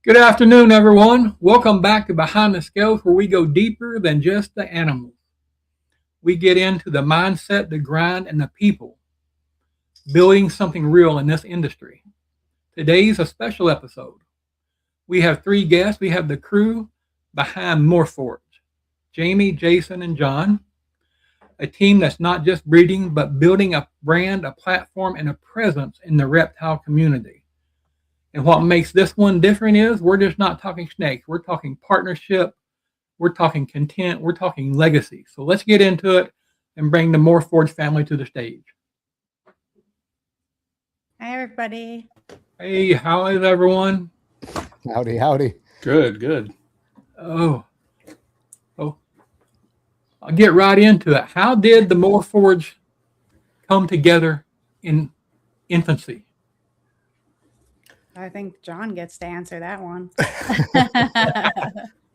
Good afternoon, everyone. Welcome back to Behind the Scales, where we go deeper than just the animals. We get into the mindset, the grind, and the people, building something real in this industry. Today's a special episode. We have three guests. We have the crew behind Morph Forge, Jamie, Jason, and John, a team that's not just breeding, but building a brand, a platform, and a presence in the reptile community. And what makes this one different is we're just not talking snakes. We're talking partnership. We're talking content. We're talking legacy. So let's get into it and bring the Morph Forge family to the stage. Hi, everybody. Hey, how is everyone? Howdy, howdy. Good. Oh, I'll get right into it. How did the Morph Forge come together in infancy? I think John gets to answer that one.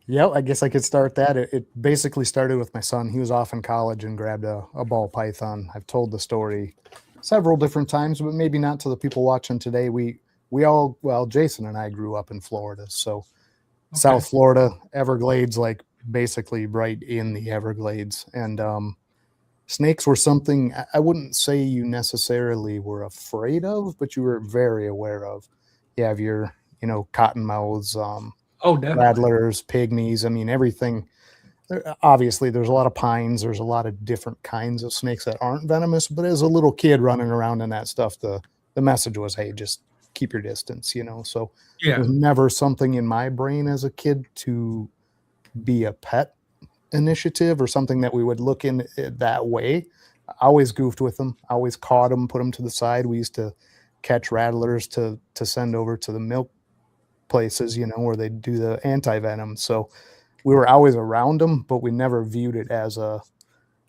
Yep, I guess I could start that. It basically started with my son. He was off in college and grabbed a ball python. I've told the story several different times, but maybe not to the people watching today. We all, Jason and I grew up in Florida. So okay. South Florida, Everglades, like basically right in the Everglades. And snakes were something I wouldn't say you necessarily were afraid of, but you were very aware of. You have your, cottonmouths, rattlers, pygmies. I mean, everything. Obviously, there's a lot of pines. There's a lot of different kinds of snakes that aren't venomous. But as a little kid running around in that stuff, the message was, hey, just keep your distance, So it was never something in my brain as a kid to be a pet initiative or something that we would look in that way. I always goofed with them. I always caught them, put them to the side. We used to catch rattlers to send over to the milk places, where they do the anti-venom. So we were always around them, but we never viewed it as a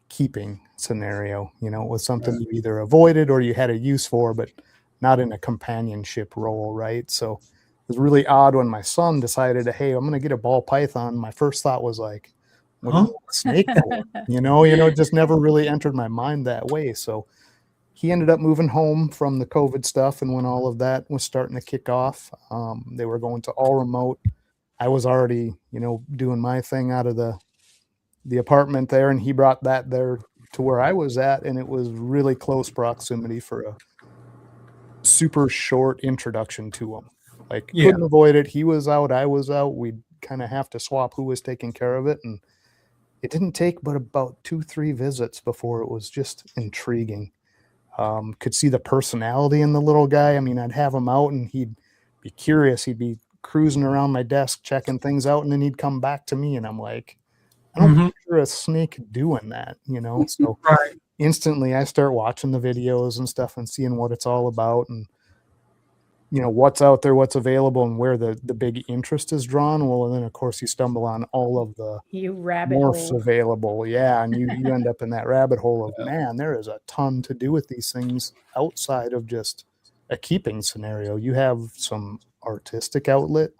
keeping scenario. It was something you either avoided or you had a use for, but not in a companionship role, right? So it was really odd when my son decided, hey, I'm going to get a ball python. My first thought was like, what do you want a snake for? It just never really entered my mind that way. So he ended up moving home from the COVID stuff. And when all of that was starting to kick off, they were going to all remote. I was already, doing my thing out of the apartment there. And he brought that there to where I was at. And it was really close proximity for a super short introduction to him. Couldn't avoid it. He was out. I was out. We'd kind of have to swap who was taking care of it. And it didn't take but about 2-3 visits before it was just intriguing. Could see the personality in the little guy. I mean, I'd have him out and he'd be curious. He'd be cruising around my desk, checking things out. And then he'd come back to me and I'm like, I don't picture a snake doing that, So instantly I start watching the videos and stuff and seeing what it's all about and, what's out there, what's available and where the big interest is drawn. Well, and then of course you stumble on all of the morphs available. Yeah. And you end up in that rabbit hole of, man, there is a ton to do with these things outside of just a keeping scenario. You have some artistic outlet.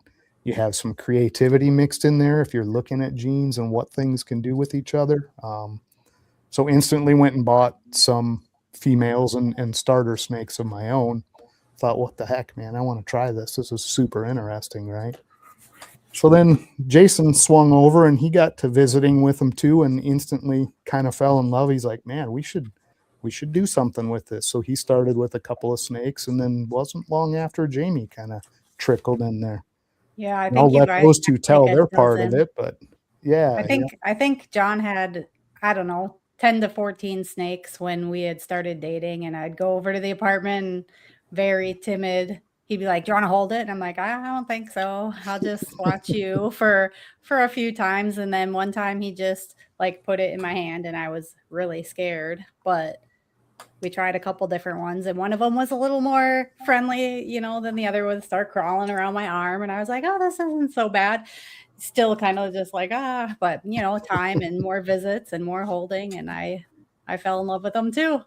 You have some creativity mixed in there if you're looking at genes and what things can do with each other. So instantly went and bought some females and starter snakes of my own. Thought, what the heck, man, I want to try this. This is super interesting, right? So then Jason swung over and he got to visiting with him too and instantly kind of fell in love. He's like, man, we should do something with this. So he started with a couple of snakes and then wasn't long after Jamie kind of trickled in there. Yeah, I think I'll let those two tell their part of it, but yeah. I think John had, 10 to 14 snakes when we had started dating, and I'd go over to the apartment and very timid. He'd be like, do you want to hold it? And I'm like, I don't think so. I'll just watch you for a few times. And then one time he just put it in my hand and I was really scared, but we tried a couple different ones. And one of them was a little more friendly, than the other would start crawling around my arm. And I was like, oh, this isn't so bad. Still kind of just but time and more visits and more holding. And I fell in love with them too.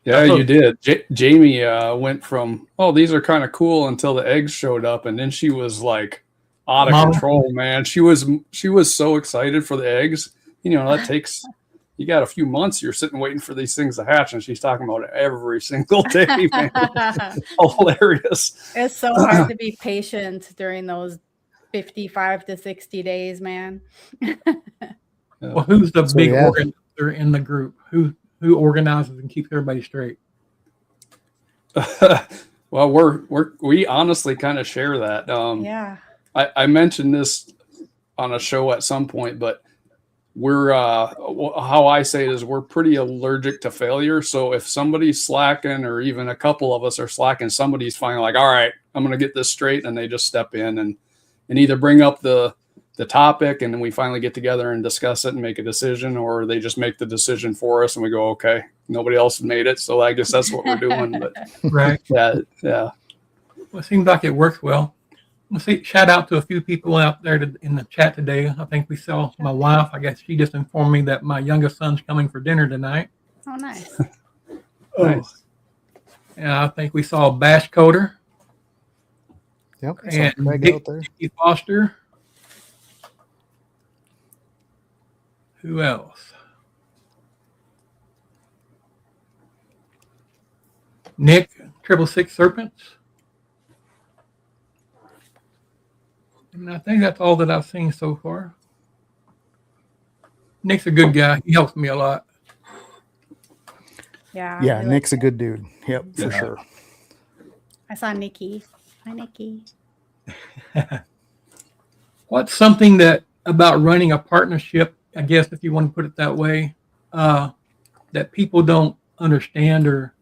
Yeah, you did. Jamie went from, oh, these are kind of cool until the eggs showed up, and then she was like out of control, man. She was so excited for the eggs. That takes you got a few months, you're sitting waiting for these things to hatch. And she's talking about it every single day, man. Hilarious. It's so hard to be patient during those 55 to 60 days, man. Well, who's the So, big yeah. organizer in the group? Who organizes and keeps everybody straight? Well, we honestly kind of share that. Yeah. I mentioned this on a show at some point, but we're how I say it is we're pretty allergic to failure. So if somebody's slacking, or even a couple of us are slacking, somebody's finally like, all right, I'm going to get this straight, and they just step in and either bring up the topic, and then we finally get together and discuss it and make a decision, or they just make the decision for us and we go, okay, nobody else made it, so I guess that's what we're doing. But Right. yeah. Well, it seems like it works well. Let's see. Shout out to a few people out there in the chat today. I think we saw my wife. I guess she just informed me that my youngest son's coming for dinner tonight. Oh, nice. Nice. And I think we saw Bash Coder Yep. and So Craig Dick out there. Foster. Who else? Nick, 666 Serpents. And I think that's all that I've seen so far. Nick's a good guy. He helps me a lot. Yeah. Yeah, we Nick's a like good dude. Yep, for Yeah. sure. I saw Nikki. Hi, Nikki. What's something that about running a partnership, I guess if you want to put it that way, that people don't understand, or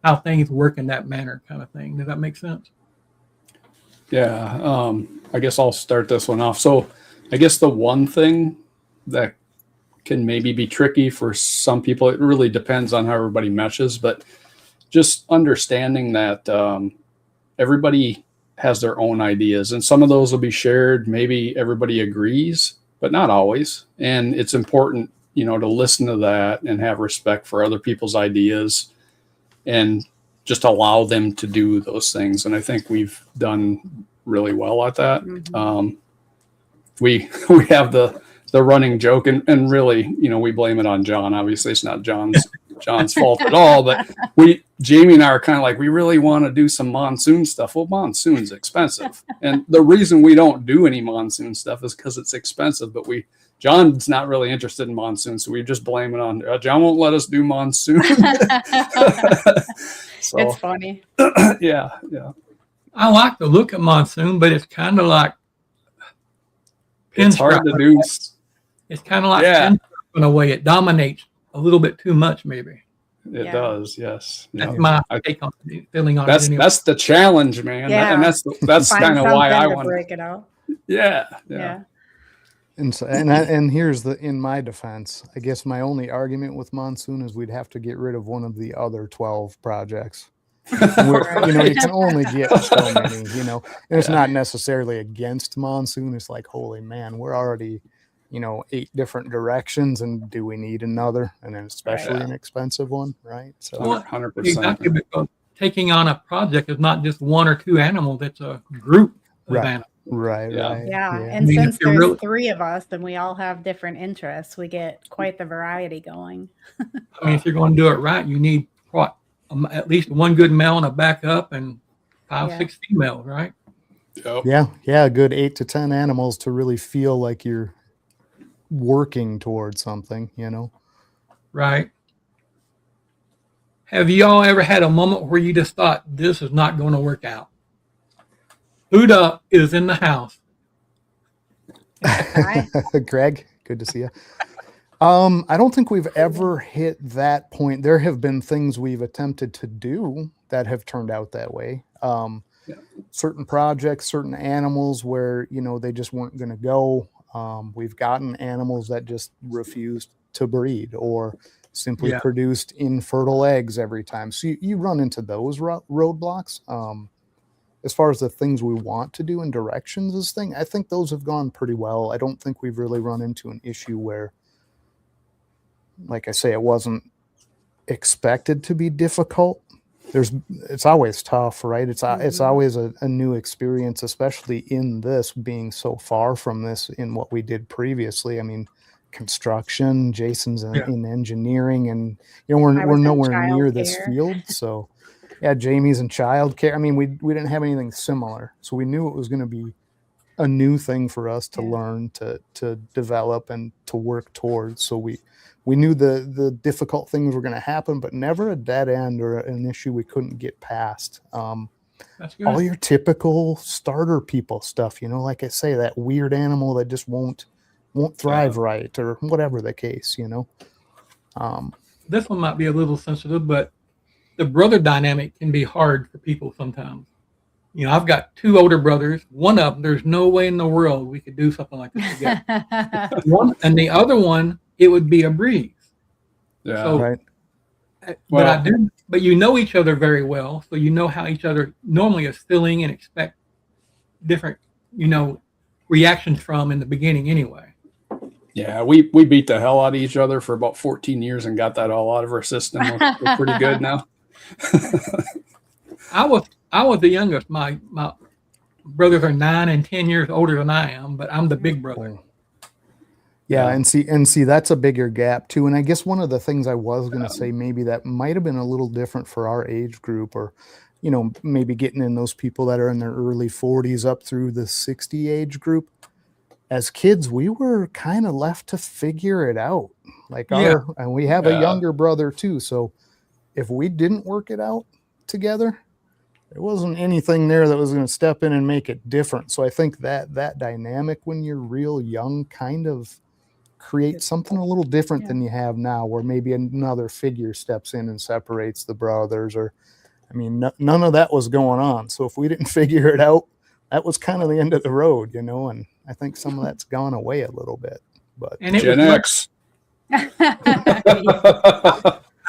how things work in that manner, kind of thing? Does that make sense? Yeah, I guess I'll start this one off. So I guess the one thing that can maybe be tricky for some people, it really depends on how everybody meshes, but just understanding that everybody has their own ideas, and some of those will be shared. Maybe everybody agrees, but not always. And it's important, to listen to that and have respect for other people's ideas and just allow them to do those things. And I think we've done really well at that. Mhm. We have the running joke, and really, we blame it on John. Obviously, it's not John's fault at all. But Jamie and I are kind of like, we really want to do some monsoon stuff. Well, monsoon's expensive, and the reason we don't do any monsoon stuff is because it's expensive. But John's not really interested in monsoon, so we just blame it on John. Won't let us do monsoon. So It's funny. yeah. I like the look of monsoon, but it's kind of like It's hard to do. It's kind of like Yeah. pinstripe in a way. It dominates a little bit too much, maybe. It Yeah. does, yes. That's Yeah. my take on it, feeling on it. Anyway. That's the challenge, man. Yeah. And that's Find kind of why something I to want break it out. Yeah. Yeah. And so, and here's in my defense, I guess my only argument with monsoon is we'd have to get rid of one of the other 12 projects. You can only get so many, and it's not necessarily against monsoon. It's like, holy man, we're already, 8 different directions, and do we need another? And then especially an expensive one, right? So Well, 100%. exactly, because taking on a project is not just one or two animals; it's a group of Right. animals. right. Yeah. And I mean, since if you're there's really- 3 of us and we all have different interests, we get quite the variety going. I mean, if you're going to do it right, you need at least one good male and a backup, and 5-6 females, right? Yep. Yeah, a good 8 to 10 animals to really feel like you're working towards something, Right. Have y'all ever had a moment where you just thought this is not going to work out? Buddha is in the house. Hi. Greg, good to see you. I don't think we've ever hit that point. There have been things we've attempted to do that have turned out that way. Certain projects, certain animals where, they just weren't going to go. We've gotten animals that just refused to breed or simply produced infertile eggs every time. So you run into those roadblocks. As far as the things we want to do and directions, I think those have gone pretty well. I don't think we've really run into an issue where, like I say, it wasn't expected to be difficult. It's always tough, right? It's always a new experience, especially in this being so far from this in what we did previously. I mean, construction. Jason's Yeah. in engineering, and we're I was in nowhere near this childcare. field. So yeah, Jamie's in childcare. I mean, we didn't have anything similar, so we knew it was going to be a new thing for us to Yeah. learn, to develop, and to work towards. So we knew the difficult things were going to happen, but never a dead end or an issue we couldn't get past. That's good. All your typical starter people stuff, like I say, that weird animal that just won't thrive right, or whatever the case, This one might be a little sensitive, but the brother dynamic can be hard for people sometimes. I've got 2 older brothers. One of them, there's no way in the world we could do something like this together. One and the other one, it would be a breeze. Yeah. So, right. But you know each other very well, so you know how each other normally is feeling and expect different, reactions from in the beginning anyway. Yeah, we beat the hell out of each other for about 14 years and got that all out of our system. We're pretty good now. I was the youngest. My brothers are 9 and 10 years older than I am, but I'm the big brother. Yeah, and see that's a bigger gap too. And I guess one of the things I was going to say, maybe that might have been a little different for our age group, or maybe getting in those people that are in their early 40s up through the 60 age group. As kids, we were kind of left to figure it out. And we have a younger brother too. So if we didn't work it out together, there wasn't anything there that was going to step in and make it different. So I think that dynamic when you're real young kind of creates something a little different than you have now, where maybe another figure steps in and separates the brothers, or, none of that was going on. So if we didn't figure it out, that was kind of the end of the road, and I think some of that's gone away a little bit. But Gen X. I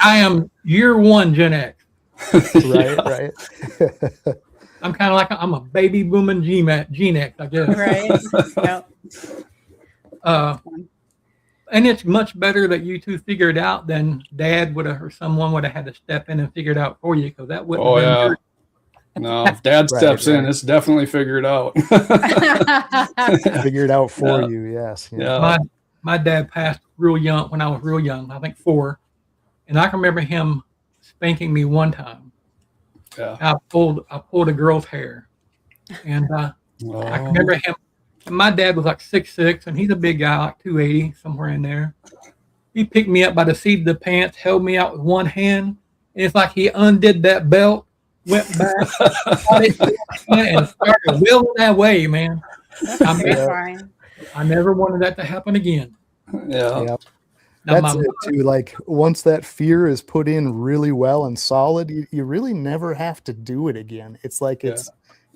am year 1 Gen X. Right. I'm kind of like I'm a baby booming Gen X, I guess. Right. Yep. And it's much better that you 2 figure it out than Dad would have, or someone would have had to step in and figure it out for you, because that wouldn't have been good. No, if Dad steps in, it's definitely figured out. Figured out for you, yes. Yeah. My dad passed real young, when I was real young, I think 4, and I can remember him spanking me one time. Yeah. I pulled a girl's hair, and I can remember him. And my dad was like 6'6", and he's a big guy, like 280, somewhere in there. He picked me up by the seat of the pants, held me out with one hand, and it's like he undid that belt, went back, and started wheeling that way, man. I never wanted that to happen again. Yeah. That's it too. Like, once that fear is put in really well and solid, you really never have to do it again. It's like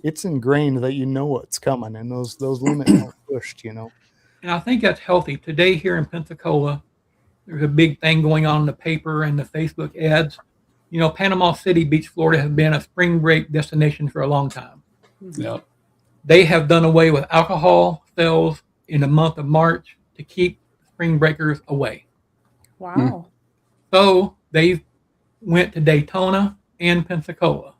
it's ingrained that what's coming, and those limits aren't pushed, And I think that's healthy. Today here in Pensacola, there's a big thing going on in the paper and the Facebook ads. Panama City Beach, Florida has been a spring break destination for a long time. Yeah. They have done away with alcohol sales in the month of March to keep spring breakers away. Wow. So they went to Daytona and Pensacola.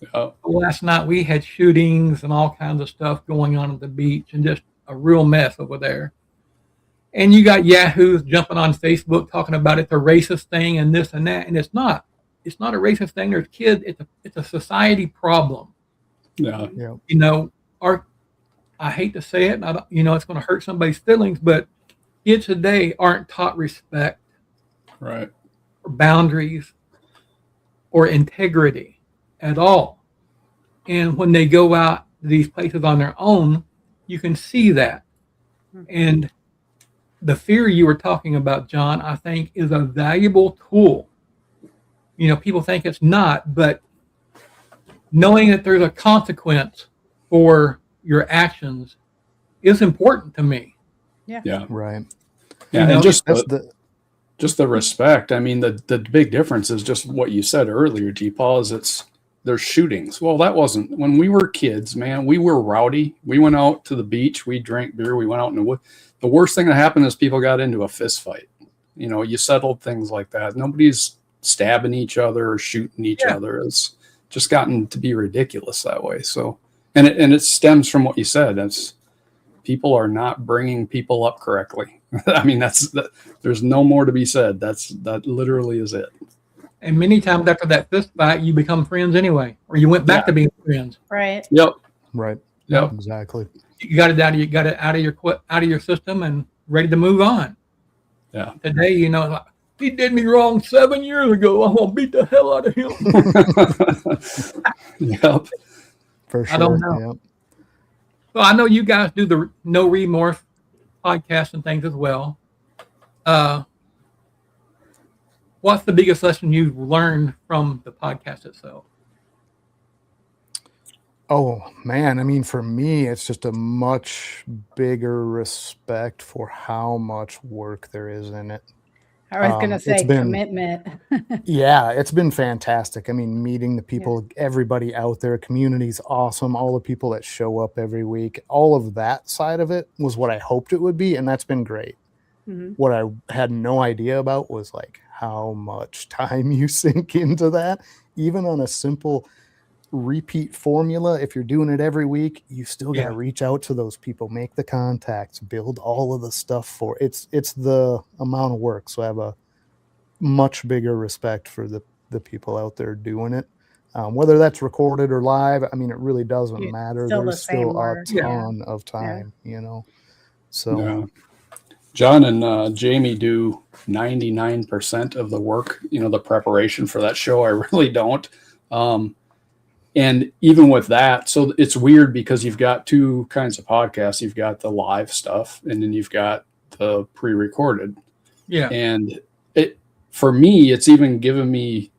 Yeah. Last night we had shootings and all kinds of stuff going on at the beach, and just a real mess over there. And you got yahoos jumping on Facebook talking about it's a racist thing and this and that, and it's not. It's not a racist thing. There's kids. It's a society problem. Yeah. I hate to say it, it's going to hurt somebody's feelings, but kids today aren't taught respect, right, or boundaries, or integrity at all. And when they go out to these places on their own, you can see that. And the fear you were talking about, John, I think is a valuable tool. People think it's not, but knowing that there's a consequence for your actions is important to me. Yeah. Right. Yeah. And just the respect. I mean, the big difference is just what you said earlier, G-Paw, is there's shootings. Well, that wasn't when we were kids, man. We were rowdy. We went out to the beach. We drank beer. We went out in the wood. The worst thing that happened is people got into a fist fight. You settled things like that. Nobody's stabbing each other or shooting each other. It's just gotten to be ridiculous that way. So, and it stems from what you said. That's people are not bringing people up correctly. I mean, there's no more to be said. That literally is it. And many times after that fist fight, you become friends anyway, or you went back to being friends. Right. Yep. Right. Yep. Exactly. You got it out of your system and ready to move on. Yeah. Today, you know, like, he did me wrong 7 years ago. I'm gonna beat the hell out of him. Yep. For sure. I don't know. Yep. So I know you guys do the No Remorse podcast and things as well. What's the biggest lesson you've learned from the podcast itself? Oh man, I mean, for me, it's just a much bigger respect for how much work there is in it. I was gonna say it's been- commitment. Yeah, it's been fantastic. I mean, meeting the people, everybody out there, community's awesome. All the people that show up every week, all of that side of it was what I hoped it would be, and that's been great. Mhm. What I had no idea about was like how much time you sink into that, even on a simple repeat formula. If you're doing it every week, you still got to reach out to those people, make the contacts, build all of the stuff for it's the amount of work. So I have a much bigger respect for the people out there doing it, whether that's recorded or live. I mean, it really doesn't matter. Still There's the same still a work. ton of time, you know. So Yeah. John and Jamie do 99% of the work, you know, the preparation for that show. I really don't. And even with that, so it's weird because you've got two kinds of podcasts. You've got the live stuff, and then you've got the pre-recorded. Yeah. And for me, it's even given me,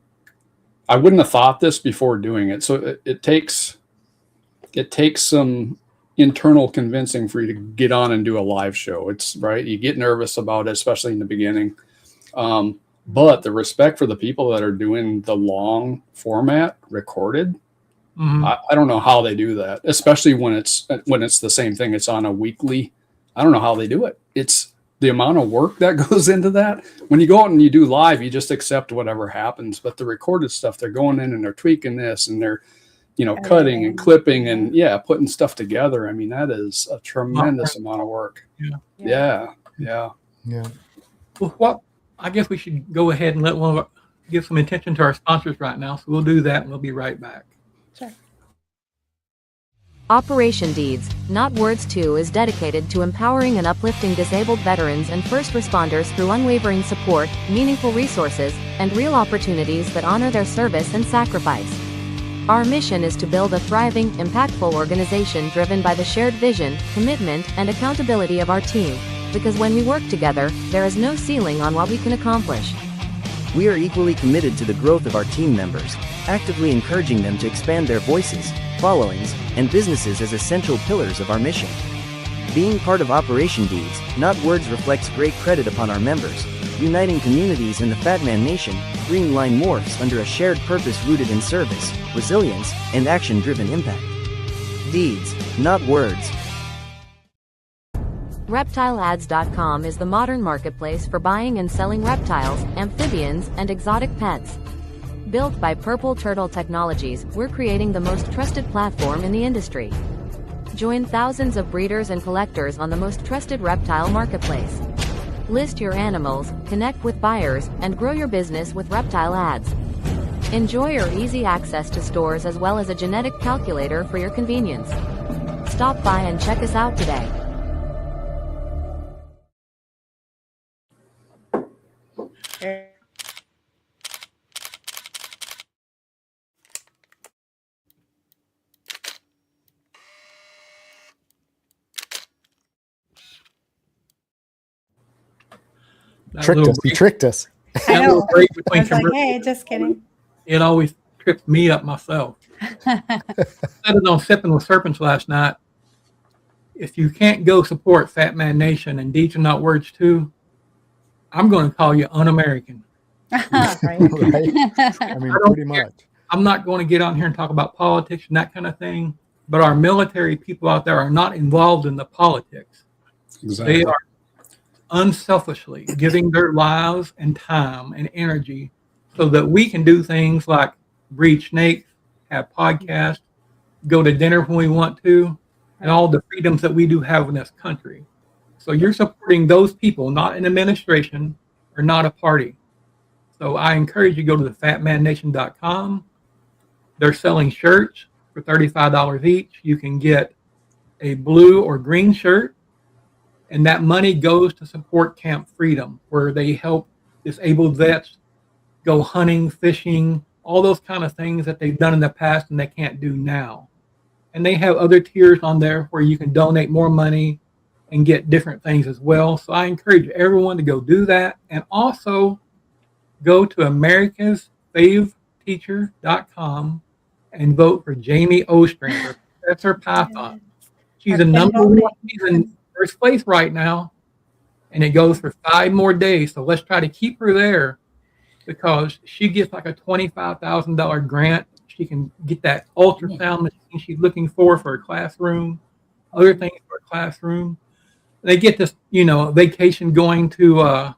I wouldn't have thought this before doing it. So it takes some internal convincing for you to get on and do a live show. It's right. You get nervous about it, especially in the beginning. But the respect for the people that are doing the long format recorded, I don't know how they do that, especially when it's the same thing. It's on a weekly. I don't know how they do it. It's the amount of work that goes into that. When you go out and you do live, you just accept whatever happens. But the recorded stuff, they're going in and they're tweaking this and they're, you know, cutting and clipping and putting stuff together. I mean, that is a tremendous amount of work. Yeah. Well, I guess we should go ahead and give some attention to our sponsors right now. So we'll do that and we'll be right back. Sure. Operation Deeds, Not Words 2 is dedicated to empowering and uplifting disabled veterans and first responders through unwavering support, meaningful resources, and real opportunities that honor their service and sacrifice. Our mission is to build a thriving, impactful organization driven by the shared vision, commitment, and accountability of our team, because when we work together, there is no ceiling on what we can accomplish. We are equally committed to the growth of our team members, actively encouraging them to expand their voices, followings, and businesses as essential pillars of our mission. Being part of Operation Deeds, Not Words reflects great credit upon our members, uniting communities in the Fat Man Nation, bringing line morphs under a shared purpose rooted in service, resilience, and action-driven impact. Deeds, not words. ReptileAds.com is the modern marketplace for buying and selling reptiles, amphibians, and exotic pets. Built by Purple Turtle Technologies, we're creating the most trusted platform in the industry. Join thousands of breeders and collectors on the most trusted reptile marketplace. List your animals, connect with buyers, and grow your business with Reptile Ads. Enjoy your easy access to stores as well as a genetic calculator for your convenience. Stop by and check us out today. tricked us. He tricked us. I know. Break I between was like, commercials, hey, just kidding. it always trips me up myself. Started on Sipping with Serpents last night. If you can't go support Fat Man Nation and Deeds and Not Words too, I'm going to call you un-American. Right. Right? I mean, pretty much. I'm not going to get on here and talk about politics and that kind of thing, but our military people out there are not involved in the politics. Exactly. They are unselfishly giving their lives and time and energy so that we can do things like breed snakes, have podcasts, go to dinner when we want to, and all the freedoms that we do have in this country. So you're supporting those people, not an administration or not a party. So I encourage you to go to thefatmannation.com. They're selling shirts for $35 each. You can get a blue or green shirt, and that money goes to support Camp Freedom, where they help disabled vets go hunting, fishing, all those kind of things that they've done in the past and they can't do now. And they have other tiers on there where you can donate more money and get different things as well. So I encourage everyone to go do that. And also go to americasfaveteacher.com and vote for Jamie Ostrander, Professor Python. She's the number one. She's in first place right now. And it goes for 5 more days. So let's try to keep her there, because she gets like a $25,000 grant. She can get that ultrasound machine she's looking for a classroom, other things for a classroom. They get this, vacation going to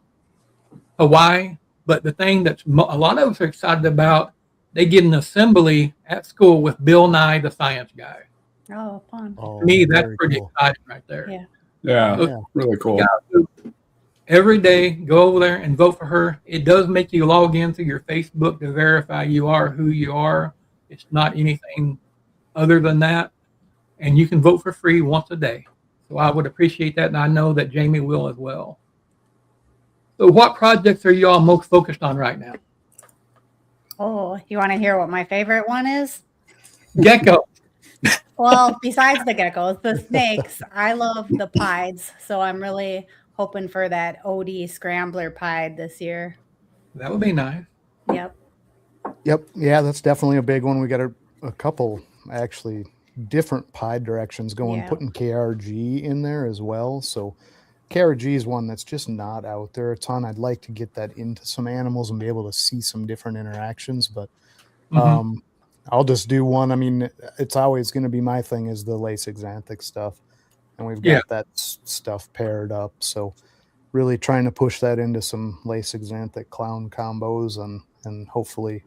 Hawaii. But the thing that's a lot of us are excited about, they get an assembly at school with Bill Nye, the science guy. Oh, fun. Oh, To me, that's very pretty cool. exciting right there. Yeah. Yeah, Yeah. really cool. Every day, go over there and vote for her. It does make you log into your Facebook to verify you are who you are. It's not anything other than that. And you can vote for free once a day. So I would appreciate that. And I know that Jamie will as well. So what projects are you all most focused on right now? Oh, you want to hear what my favorite one is? Gecko. Well, besides the geckos, the snakes, I love the pieds. So I'm really hoping for that OD scrambler pied this year. That would be nice. Yep. Yep. Yeah, that's definitely a big one. We got a couple actually different pied directions going, Yeah. putting KRG in there as well. So KRG is one that's just not out there a ton. I'd like to get that into some animals and be able to see some different interactions, but I'll just do one. I mean, it's always going to be my thing is the lace xanthic stuff. And we've got that stuff paired up. So really trying to push that into some lace xanthic clown combos and hopefully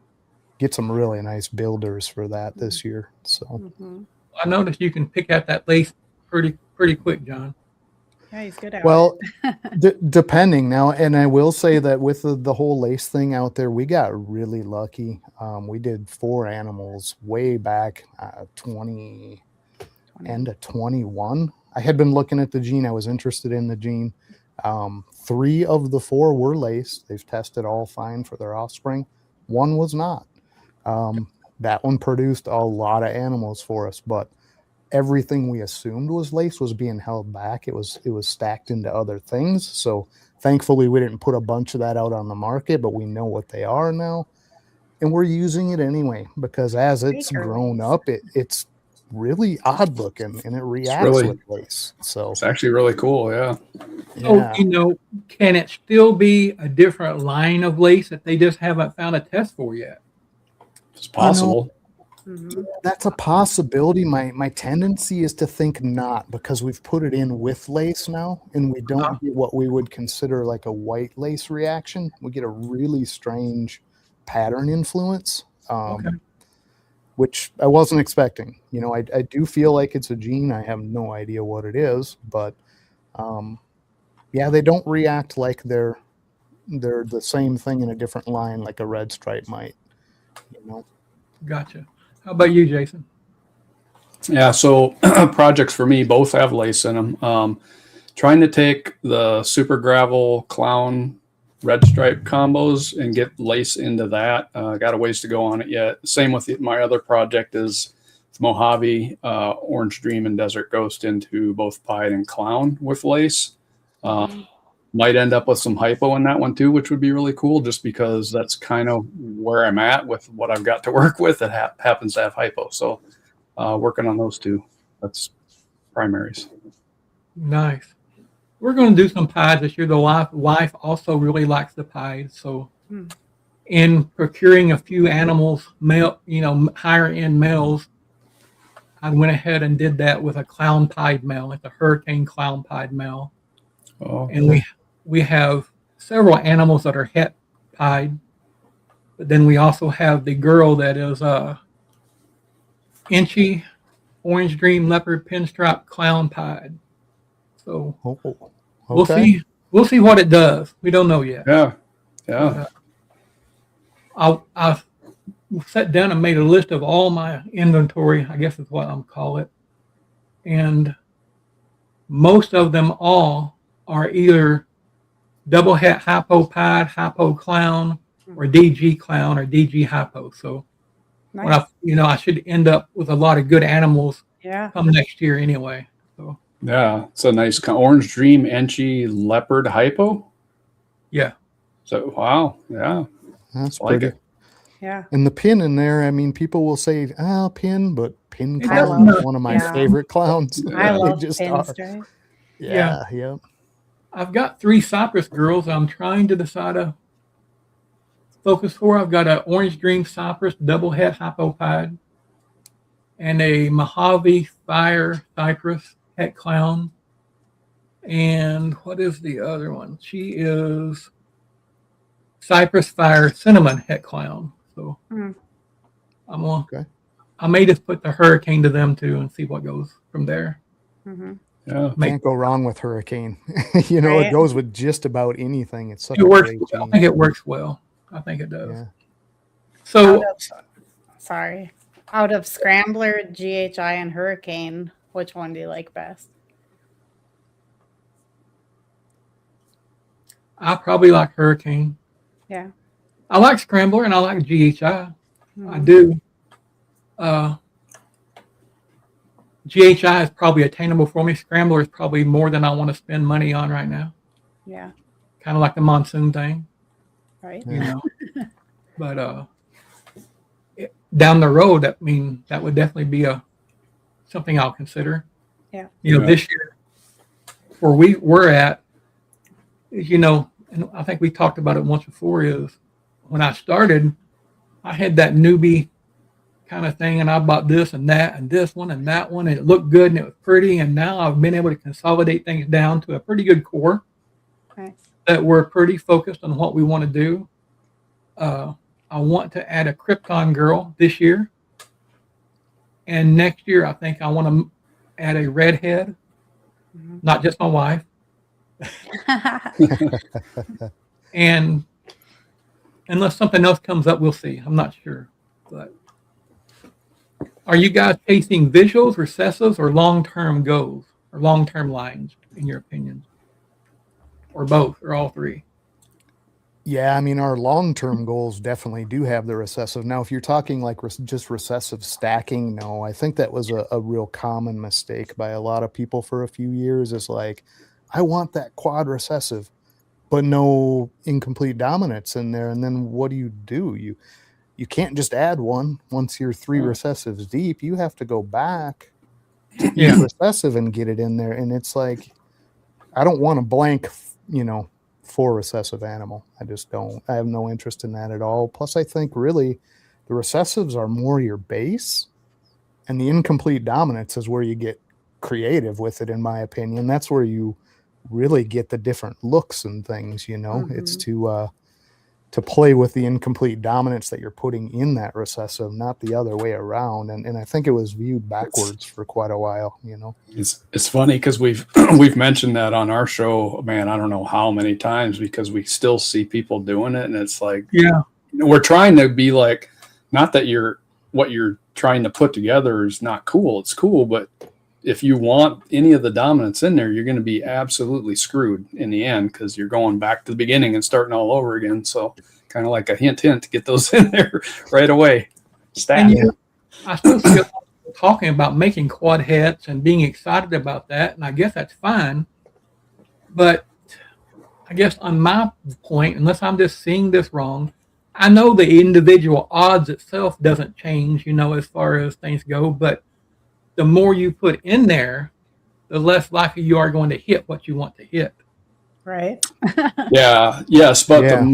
get some really nice builders for that this year. So I noticed you can pick out that lace pretty quick, John. Yeah, he's good at well, depending now, and I will say that with the whole lace thing out there, we got really lucky. We did 4 animals way back, 20 end of 21. I had been looking at the gene. I was interested in the gene. 3 of the 4 were laced. They've tested all fine for their offspring. 1 was not. That one produced a lot of animals for us, but everything we assumed was lace was being held back. It was stacked into other things. So thankfully we didn't put a bunch of that out on the market, but we know what they are now. And we're using it anyway, because as it's grown up, it's really odd looking and it reacts with lace. So it's actually really cool. Yeah. So, can it still be a different line of lace that they just haven't found a test for yet? It's possible. That's a possibility. My tendency is to think not, because we've put it in with lace now and we don't get what we would consider like a white lace reaction. We get a really strange pattern influence, which I wasn't expecting. I do feel like it's a gene. I have no idea what it is, but they don't react like they're the same thing in a different line like a red stripe might. Gotcha. How about you, Jason? Yeah, so projects for me both have lace in them. Trying to take the super gravel clown red stripe combos and get lace into that. Got a ways to go on it yet. Same with my other project is Mojave, Orange Dream, and Desert Ghost into both pied and clown with lace. Might end up with some hypo in that one too, which would be really cool just because that's kind of where I'm at with what I've got to work with. It happens to have hypo. So working on those 2. That's primaries. Nice. We're going to do some pies this year. The wife also really likes the pies. So in procuring a few animals, male, higher end males, I went ahead and did that with a clown pied male, like a hurricane clown pied male. And we have several animals that are het pied, but then we also have the girl that is Inchy, Orange Dream, Leopard, Pinstripe, Clown pied. So We'll Okay. see. We'll see what it does. We don't know yet. Yeah. Yeah. I sat down and made a list of all my inventory, I guess is what I'm call it. And most of them all are either double het hypo pied, hypo clown, or DG clown or DG hypo. So when Nice. I should end up with a lot of good animals Yeah. come next year anyway. So Yeah. It's a nice orange dream, Enchi, leopard, hypo. yeah. So, wow. Yeah. That's I like pretty. it. Yeah. And the pin in there, I mean, people will say, pin, but pin It clown doesn't- is one of my yeah. favorite clowns. I They love just are. pinstripe. Yeah, yeah. I've got 3 Cypress girls I'm trying to decide a focus for. I've got an orange dream Cypress double het hypo pied and a Mojave Fire Cypress het clown. And what is the other one? She is Cypress Fire Cinnamon het clown. So Hmm. I'm gonna, Okay. I may just put the hurricane to them too and see what goes from there. Hmm. Yeah. Can't go wrong with Hurricane. It Right. goes with just about anything. It's such It a works. great I gene. think it works well. I think it does. Yeah. So Sorry. Out of Scrambler, GHI, and Hurricane, which one do you like best? I probably like Hurricane. Yeah. I like Scrambler and I like GHI. I Mhm. do. GHI is probably attainable for me. Scrambler is probably more than I want to spend money on right now. Yeah. Kind of like the monsoon thing, Right. you know. But down the road, that would definitely be something I'll consider. Yeah. You know, Yeah. this year, where we're at, is, and I think we talked about it once before, is when I started, I had that newbie kind of thing, and I bought this and that and this one and that one, and it looked good and it was pretty, and now I've been able to consolidate things down to a pretty good core Nice. that we're pretty focused on what we want to do. I want to add a Krypton girl this year, and next year I think I want to add a redhead, Mhm. not just my wife. And unless something else comes up, we'll see. I'm not sure. But are you guys chasing visuals, recessives, or long-term goals, or long-term lines, in your opinion? Or both, or all 3? Yeah, I mean, our long-term goals definitely do have the recessive. Now, if you're talking like just recessive stacking, no, I think that was a real common mistake by a lot of people for a few years. Is like, I want that quad recessive, but no incomplete dominance in there. And then what do? You can't just add one once you're 3 recessives deep. You have to go back to each recessive and get it in there. And it's like, I don't want a blank, 4 recessive animal. I just don't. I have no interest in that at all. Plus, I think really the recessives are more your base, and the incomplete dominance is where you get creative with it, in my opinion. That's where you really get the different looks and things. It's to play with the incomplete dominance that you're putting in that recessive, not the other way around. And I think it was viewed backwards for quite a while. It's funny because we've mentioned that on our show, man, I don't know how many times, because we still see people doing it, and it's like, we're trying to be like, not that what you're trying to put together is not cool. It's cool, but if you want any of the dominance in there, you're going to be absolutely screwed in the end, because you're going back to the beginning and starting all over again. So kind of like a hint to get those in there right away. Stat. And I still see people talking about making quad hets and being excited about that, and I guess that's fine. But I guess on my point, unless I'm just seeing this wrong, I know the individual odds itself doesn't change, as far as things go, but the more you put in there, the less likely you are going to hit what you want to hit. Right. Yeah. Yes. But Yeah. the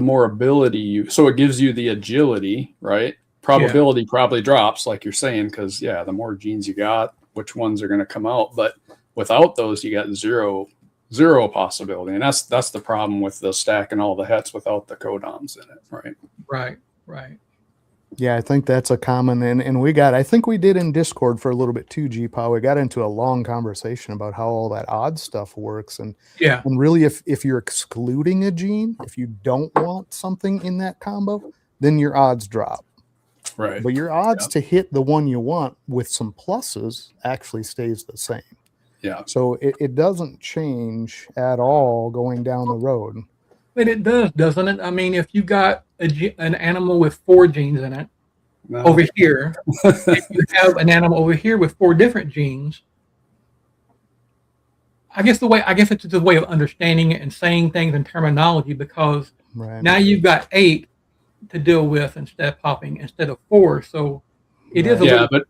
more ability so it gives you the agility, right? Probability probably drops, like you're saying, because the more genes you got, which ones are going to come out. But without those, you got zero possibility. And that's the problem with the stacking all the hets without the codoms in it. Right. Right. Yeah, I think that's a common, and I think we did in Discord for a little bit too, G-Paw. We got into a long conversation about how all that odd stuff works. Yeah. And really, if you're excluding a gene, if you don't want something in that combo, then your odds drop. Right. But your odds to hit the one you want with some pluses actually stays the same. Yeah. So it doesn't change at all going down the road. But it does, doesn't it? I mean, if you got an animal with 4 genes in it No. over here, if you have an animal over here with 4 different genes, I guess it's just a way of understanding it and saying things in terminology, because now you've got 8 to deal with instead of 4. So it is a Yeah, little, but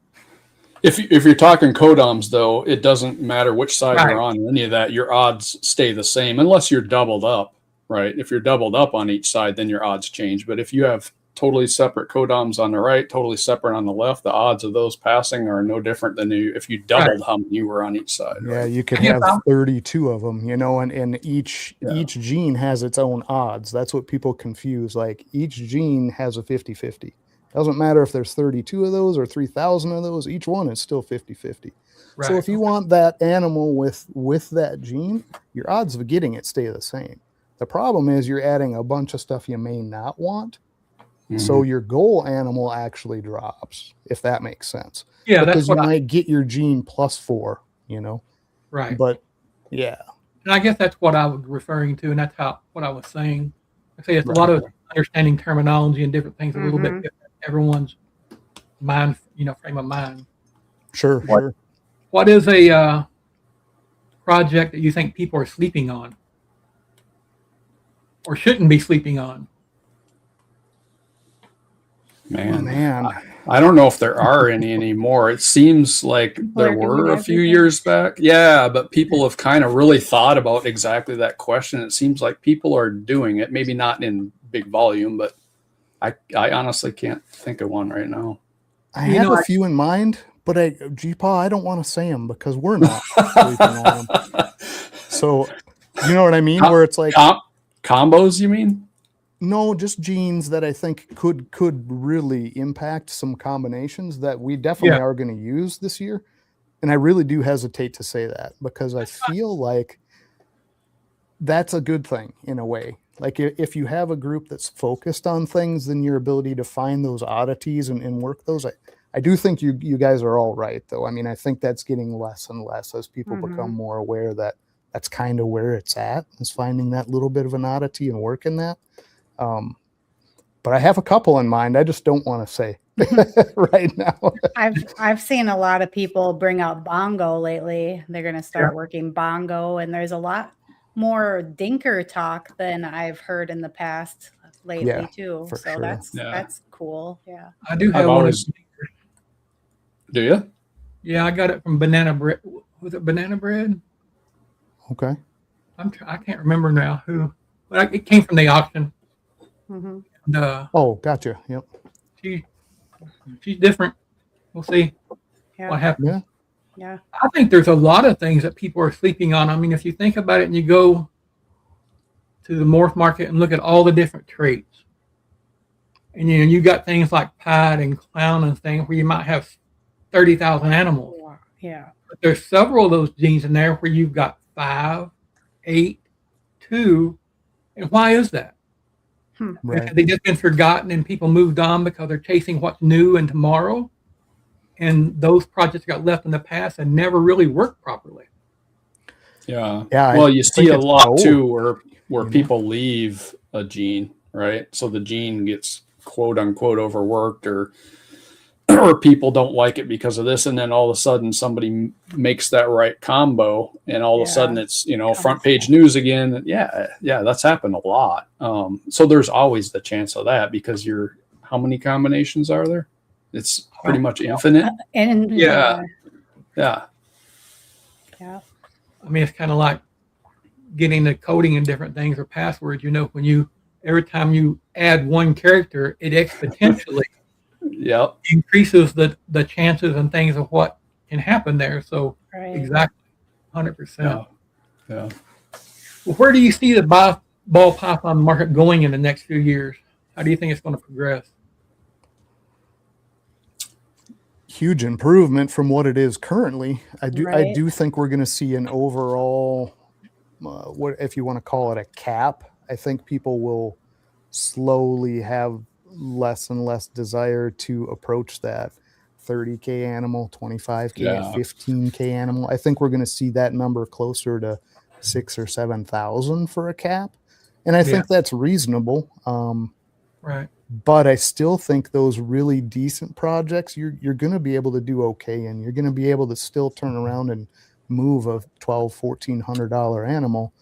if you're talking codoms, though, it doesn't matter which side you're on or any of that. Your odds stay the same unless you're doubled up, right? If you're doubled up on each side, then your odds change. But if you have totally separate codoms on the right, totally separate on the left, the odds of those passing are no different than if you doubled how many you were on each side. Yeah, right? you could have 32 of them, and each gene has its own odds. That's what people confuse. Like each gene has a 50-50. Doesn't matter if there's 32 of those or 3,000 of those, each one is still 50-50. right. So if you want that animal with that gene, your odds of getting it stay the same. The problem is you're adding a bunch of stuff you may not want. So your goal animal actually drops, if that makes sense. Yeah, because that's what you might get your gene +4, right. But yeah, And I guess that's what I was referring to, and that's what I was saying. I say it's a lot of understanding terminology and different things a little bit different. Everyone's mind, frame of mind. Sure. What is a project that you think people are sleeping on or shouldn't be sleeping on? Man. I don't know if there are any anymore. It seems like there were a few years back. Yeah, but people have kind of really thought about exactly that question. It seems like people are doing it, maybe not in big volume, but I honestly can't think of one right now. I had a few in mind, but G-Paw, I don't want to say them because we're not sleeping on them. So, you know what I mean? Where it's like combos, you mean? No, just genes that I think could really impact some combinations that we definitely are going to use this year. And I really do hesitate to say that because I feel like that's a good thing in a way. Like if you have a group that's focused on things, then your ability to find those oddities and work those. I do think you guys are all right, though. I mean, I think that's getting less and less as people become more aware that that's kind of where it's at, is finding that little bit of an oddity and working that. But I have a couple in mind. I just don't want to say right now. I've seen a lot of people bring out bongo lately. They're going to start working bongo, and there's a lot more dinker talk than I've heard in the past lately too. So sure. That's cool. Yeah, I do have one. Do you? Yeah, I got it from Banana Bread. Was it Banana Bread? Okay. I can't remember now who, but it came from the auction. Mm-hmm. And, gotcha. Yep. She's different. We'll see what happens. Yeah. I think there's a lot of things that people are sleeping on. I mean, if you think about it and you go to the morph market and look at all the different traits, and you got things like pied and clown and things where you might have 30,000 animals. Yeah. But there's several of those genes in there where you've got 5, 8, 2, and why is that? Right. They've just been forgotten and people moved on because they're chasing what's new and tomorrow. And those projects got left in the past and never really worked properly. Yeah. Yeah. Well, you see a lot too where people leave a gene, right? So the gene gets quote unquote overworked or people don't like it because of this. And then all of a sudden somebody makes that right combo and all of a sudden it's, front page news again. Yeah. That's happened a lot. So there's always the chance of that because how many combinations are there? It's pretty much infinite. And Yeah. Yeah. I mean, it's kind of like getting the coding and different things or passwords, every time you add one character, it exponentially increases the chances and things of what can happen there. So exactly 100%. Yeah. Well, where do you see the ball python market going in the next few years? How do you think it's going to progress? huge improvement from what it is currently. I Right. do think we're going to see an overall, what if you want to call it a cap. I think people will slowly have less and less desire to approach that 30K animal, 25K, Yeah. 15K animal. I think we're going to see that number closer to 6,000 or 7,000 for a cap, and I think that's reasonable. Right. But I still think those really decent projects, you're going to be able to do okay, and you're going to be able to still turn around and move a $1,200-$1,400 animal.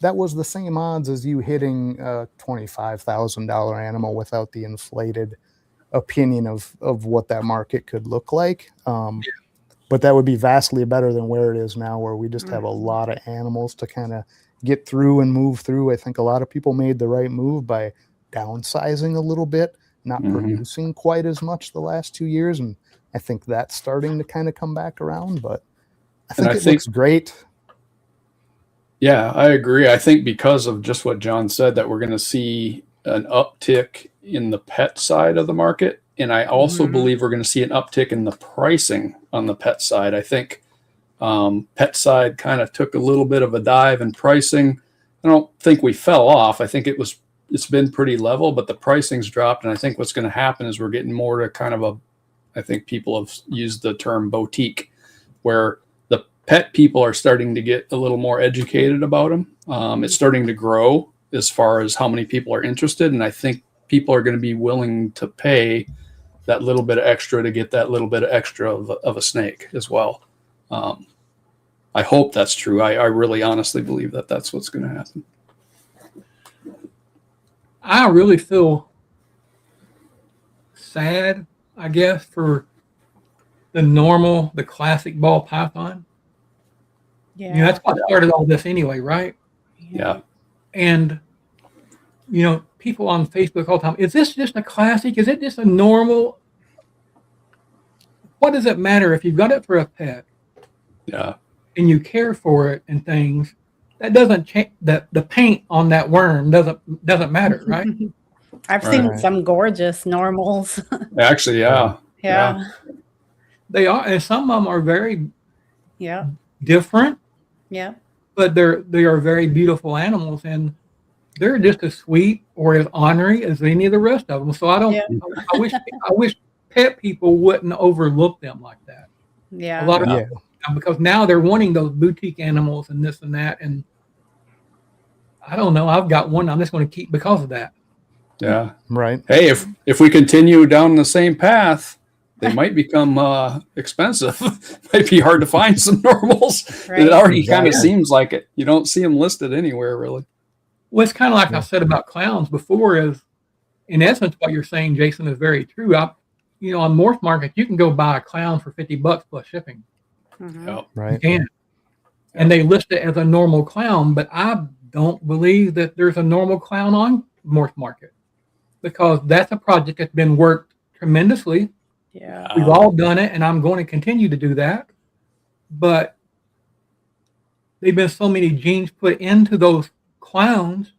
That was the same odds as you hitting a $25,000 animal without the inflated opinion of what that market could look like. But that would be vastly better than where it is now, where we just have a lot of animals to kind of get through and move through. I think a lot of people made the right move by downsizing a little bit, not producing quite as much the last 2 years. And I think that's starting to kind of come back around, but I think it looks great. Yeah, I agree. I think because of just what John said, that we're going to see an uptick in the pet side of the market. And I also believe we're going to see an uptick in the pricing on the pet side. I think pet side kind of took a little bit of a dive in pricing. I don't think we fell off. I think it's been pretty level, but the pricing's dropped. And I think what's going to happen is we're getting more to kind of I think people have used the term boutique, where the pet people are starting to get a little more educated about them. It's starting to grow as far as how many people are interested. And I think people are going to be willing to pay that little bit of extra to get that little bit of extra of a snake as well. I hope that's true. I really honestly believe that that's what's going to happen. I really feel sad, I guess, for the classic ball python. Yeah. You know, that's what started all this anyway, right? Yeah. And, you know, people on Facebook all the time, is this just a classic? Is it just a normal? What does it matter if you've got it for a pet? Yeah. And you care for it and things? That doesn't change. The paint on that worm doesn't matter, right? I've seen some gorgeous normals. Actually, yeah. Yeah. They are, and some of them are very Yeah. different. Yeah. But they are very beautiful animals, and they're just as sweet or as ornery as any of the rest of them. So I wish pet people wouldn't overlook them like that. Yeah. A lot of because now they're wanting those boutique animals and this and that, and I don't know. I've got one I'm just going to keep because of that. Yeah. Right. Hey, if we continue down the same path, they might become expensive. Might be hard to find some normals. Right. It already kind of seems like it. You don't see them listed anywhere, really. Well, it's kind of like I said about clowns before. Is in essence what you're saying, Jason, is very true. On Morph Market, you can go buy a clown for $50 plus shipping. Yep. Right. You can. And they list it as a normal clown, but I don't believe that there's a normal clown on Morph Market, because that's a project that's been worked tremendously. Yeah. We've all done it, and I'm going to continue to do that. But there've been so many genes put into those clowns.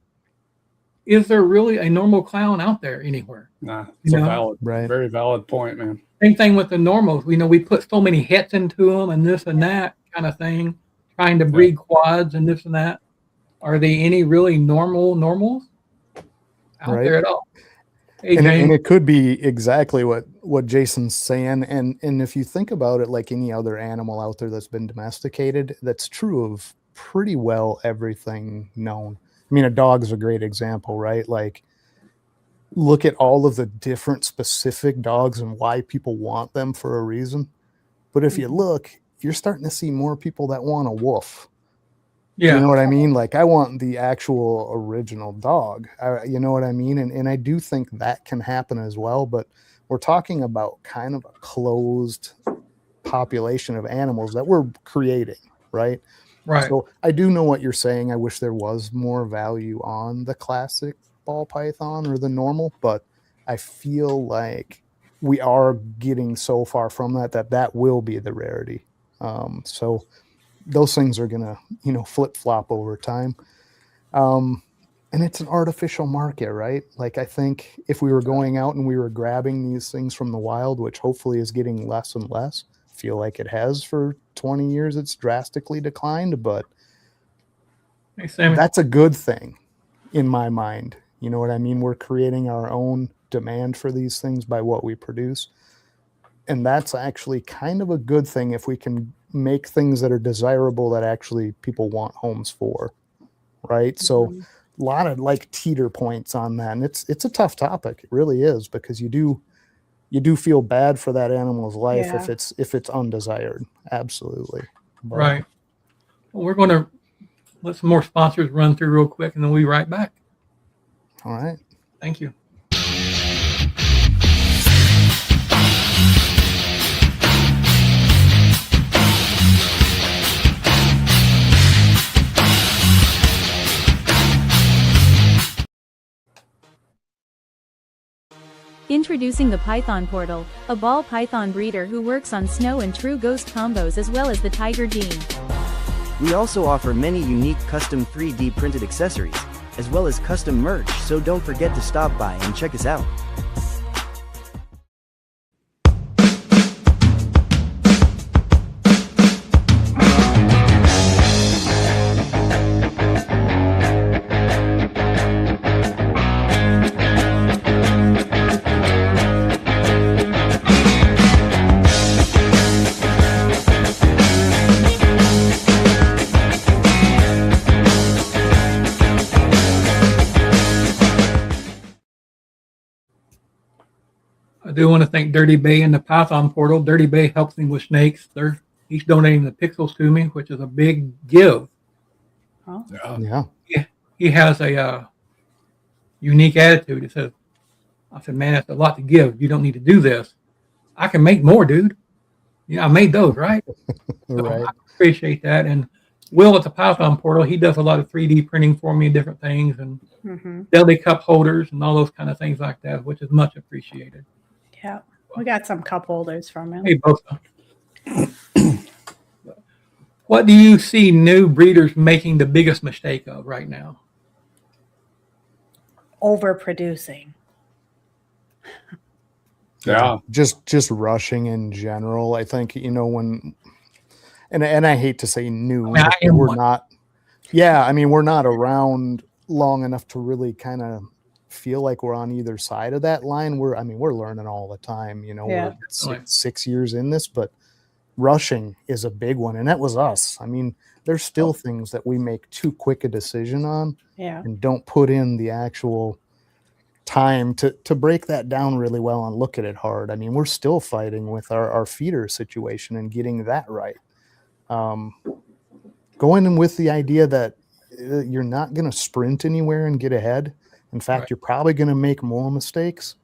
Is there really a normal clown out there anywhere? Nah, it's very valid point, man. Same thing with the normals. We put so many hits into them and this and that kind of thing, trying to breed quads and this and that. Are they any really normals out there at all? Hey, and it could be exactly what Jason's saying. And if you think about it, like any other animal out there that's been domesticated, that's true of pretty well everything known. I mean, a dog's a great example, right? Like, look at all of the different specific dogs and why people want them for a reason. But if you look, you're starting to see more people that want a wolf. Yeah. You know what I mean? Like, I want the actual original dog. You know what I mean? And I do think that can happen as well. But we're talking about kind of a closed population of animals that we're creating, right? Right. So I do know what you're saying. I wish there was more value on the classic ball python or the normal, but I feel like we are getting so far from that will be the rarity. So those things are gonna, flip flop over time. And it's an artificial market, right? Like, I think if we were going out and we were grabbing these things from the wild, which hopefully is getting less and less, feel like it has for 20 years, it's drastically declined, but Hey, Sammy. that's a good thing in my mind. You know what I mean? We're creating our own demand for these things by what we produce. And that's actually kind of a good thing if we can make things that are desirable that actually people want homes for, right? So a lot of like teeter points on that, and it's a tough topic. It really is, because you do feel bad for that animal's life Yeah. if it's undesired. Absolutely. But Right. Well, we're going to let some more sponsors run through real quick, and then we'll be right back. all right. Thank you. Introducing the Python Portal, a ball python breeder who works on snow and true ghost combos as well as the tiger gene. We also offer many unique custom 3D printed accessories, as well as custom merch, so don't forget to stop by and check us out. I do want to thank Dirty Bay and the Python Portal. Dirty Bay helps me with snakes. He's donating the pixels to me, which is a big give. Oh, Yeah. He has a unique attitude. He says, I said, man, that's a lot to give. You don't need to do this. I can make more, dude. Yeah, I made those, right? So Right. I appreciate that. And Will at the Python Portal, he does a lot of 3D printing for me and different things, and deli cup holders and all those kind of things like that, which is much appreciated. yeah. We got some cup holders from him. Hey, Bosa. What do you see new breeders making the biggest mistake of right now? Overproducing. Yeah. Just rushing in general. I think, when, and I hate to say new, I mean, I am we're one. not, yeah, I mean, we're not around long enough to really kind of feel like we're on either side of that line. We're learning all the time, Yeah. we're 6 years in this, but rushing is a big one. And that was us. I mean, there's still things that we make too quick a decision on Yeah. and don't put in the actual time to break that down really well and look at it hard. I mean, we're still fighting with our feeder situation and getting that right. Going in with the idea that you're not going to sprint anywhere and get ahead. In fact, Right. you're probably going to make more mistakes.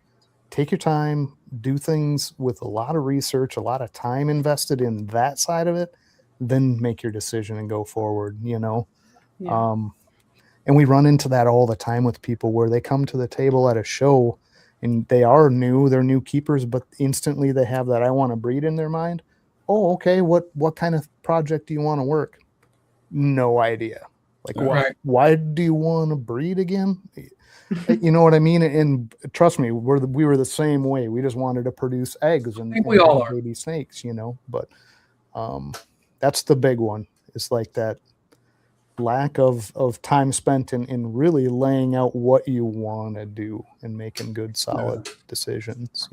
Take your time, do things with a lot of research, a lot of time invested in that side of it, then make your decision and go forward, Yeah. And we run into that all the time with people where they come to the table at a show and they're new keepers, but instantly they have that I want to breed in their mind. Oh, okay. What kind of project do you want to work? No idea. Like, Right. why do you want to breed again? You know what I mean? And trust me, we were the same way. We just wanted to produce eggs and, I think we all are. baby snakes, but that's the big one. It's like that lack of time spent in really laying out what you want to do and making good, solid decisions.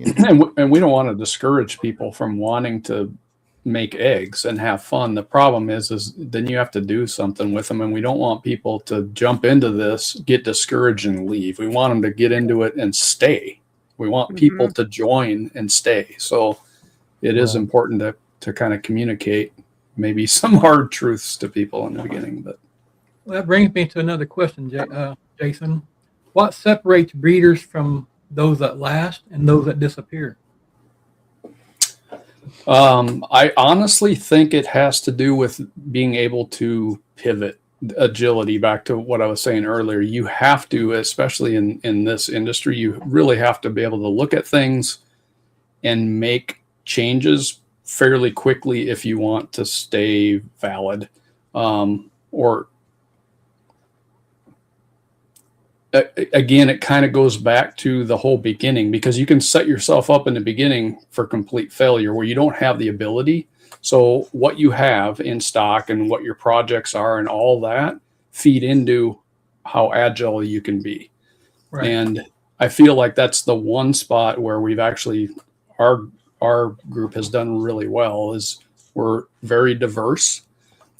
And we don't want to discourage people from wanting to make eggs and have fun. The problem is then you have to do something with them, and we don't want people to jump into this, get discouraged, and leave. We want them to get into it and stay. We want people to join and stay. So it is important to kind of communicate maybe some hard truths to people in the beginning. But Well, that brings me to another question, Jason. What separates breeders from those that last and those that disappear? I honestly think it has to do with being able to pivot, agility. Back to what I was saying earlier, you have to, especially in this industry, you really have to be able to look at things and make changes fairly quickly if you want to stay valid, or again, it kind of goes back to the whole beginning, because you can set yourself up in the beginning for complete failure where you don't have the ability. So what you have in stock and what your projects are and all that feed into how agile you can be. Right. And I feel like that's the one spot where we've actually, our group has done really well, is we're very diverse.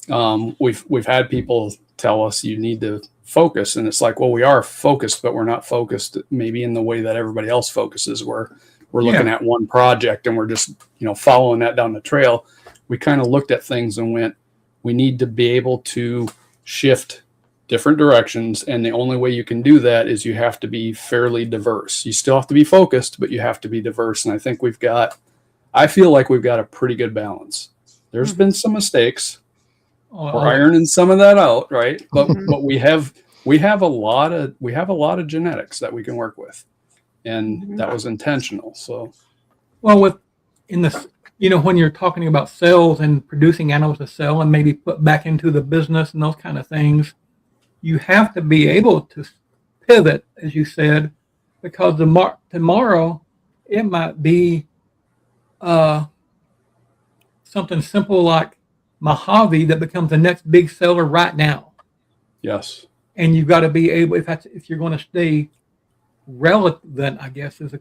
We've had people tell us you need to focus, and it's like, well, we are focused, but we're not focused maybe in the way that everybody else focuses, where we're looking at one project and we're just, following that down the trail. We kind of looked at things and went, we need to be able to shift different directions. And the only way you can do that is you have to be fairly diverse. You still have to be focused, but you have to be diverse. And I think I feel like we've got a pretty good balance. There's been some mistakes. We're ironing some of that out, right? But we have a lot of genetics that we can work with, and that was intentional. So, well, when you're talking about sales and producing animals to sell and maybe put back into the business and those kind of things, you have to be able to pivot, as you said, because tomorrow it might be something simple like Mojave that becomes the next big seller right now. yes. And you've got to be able, if you're going to stay relevant, I guess is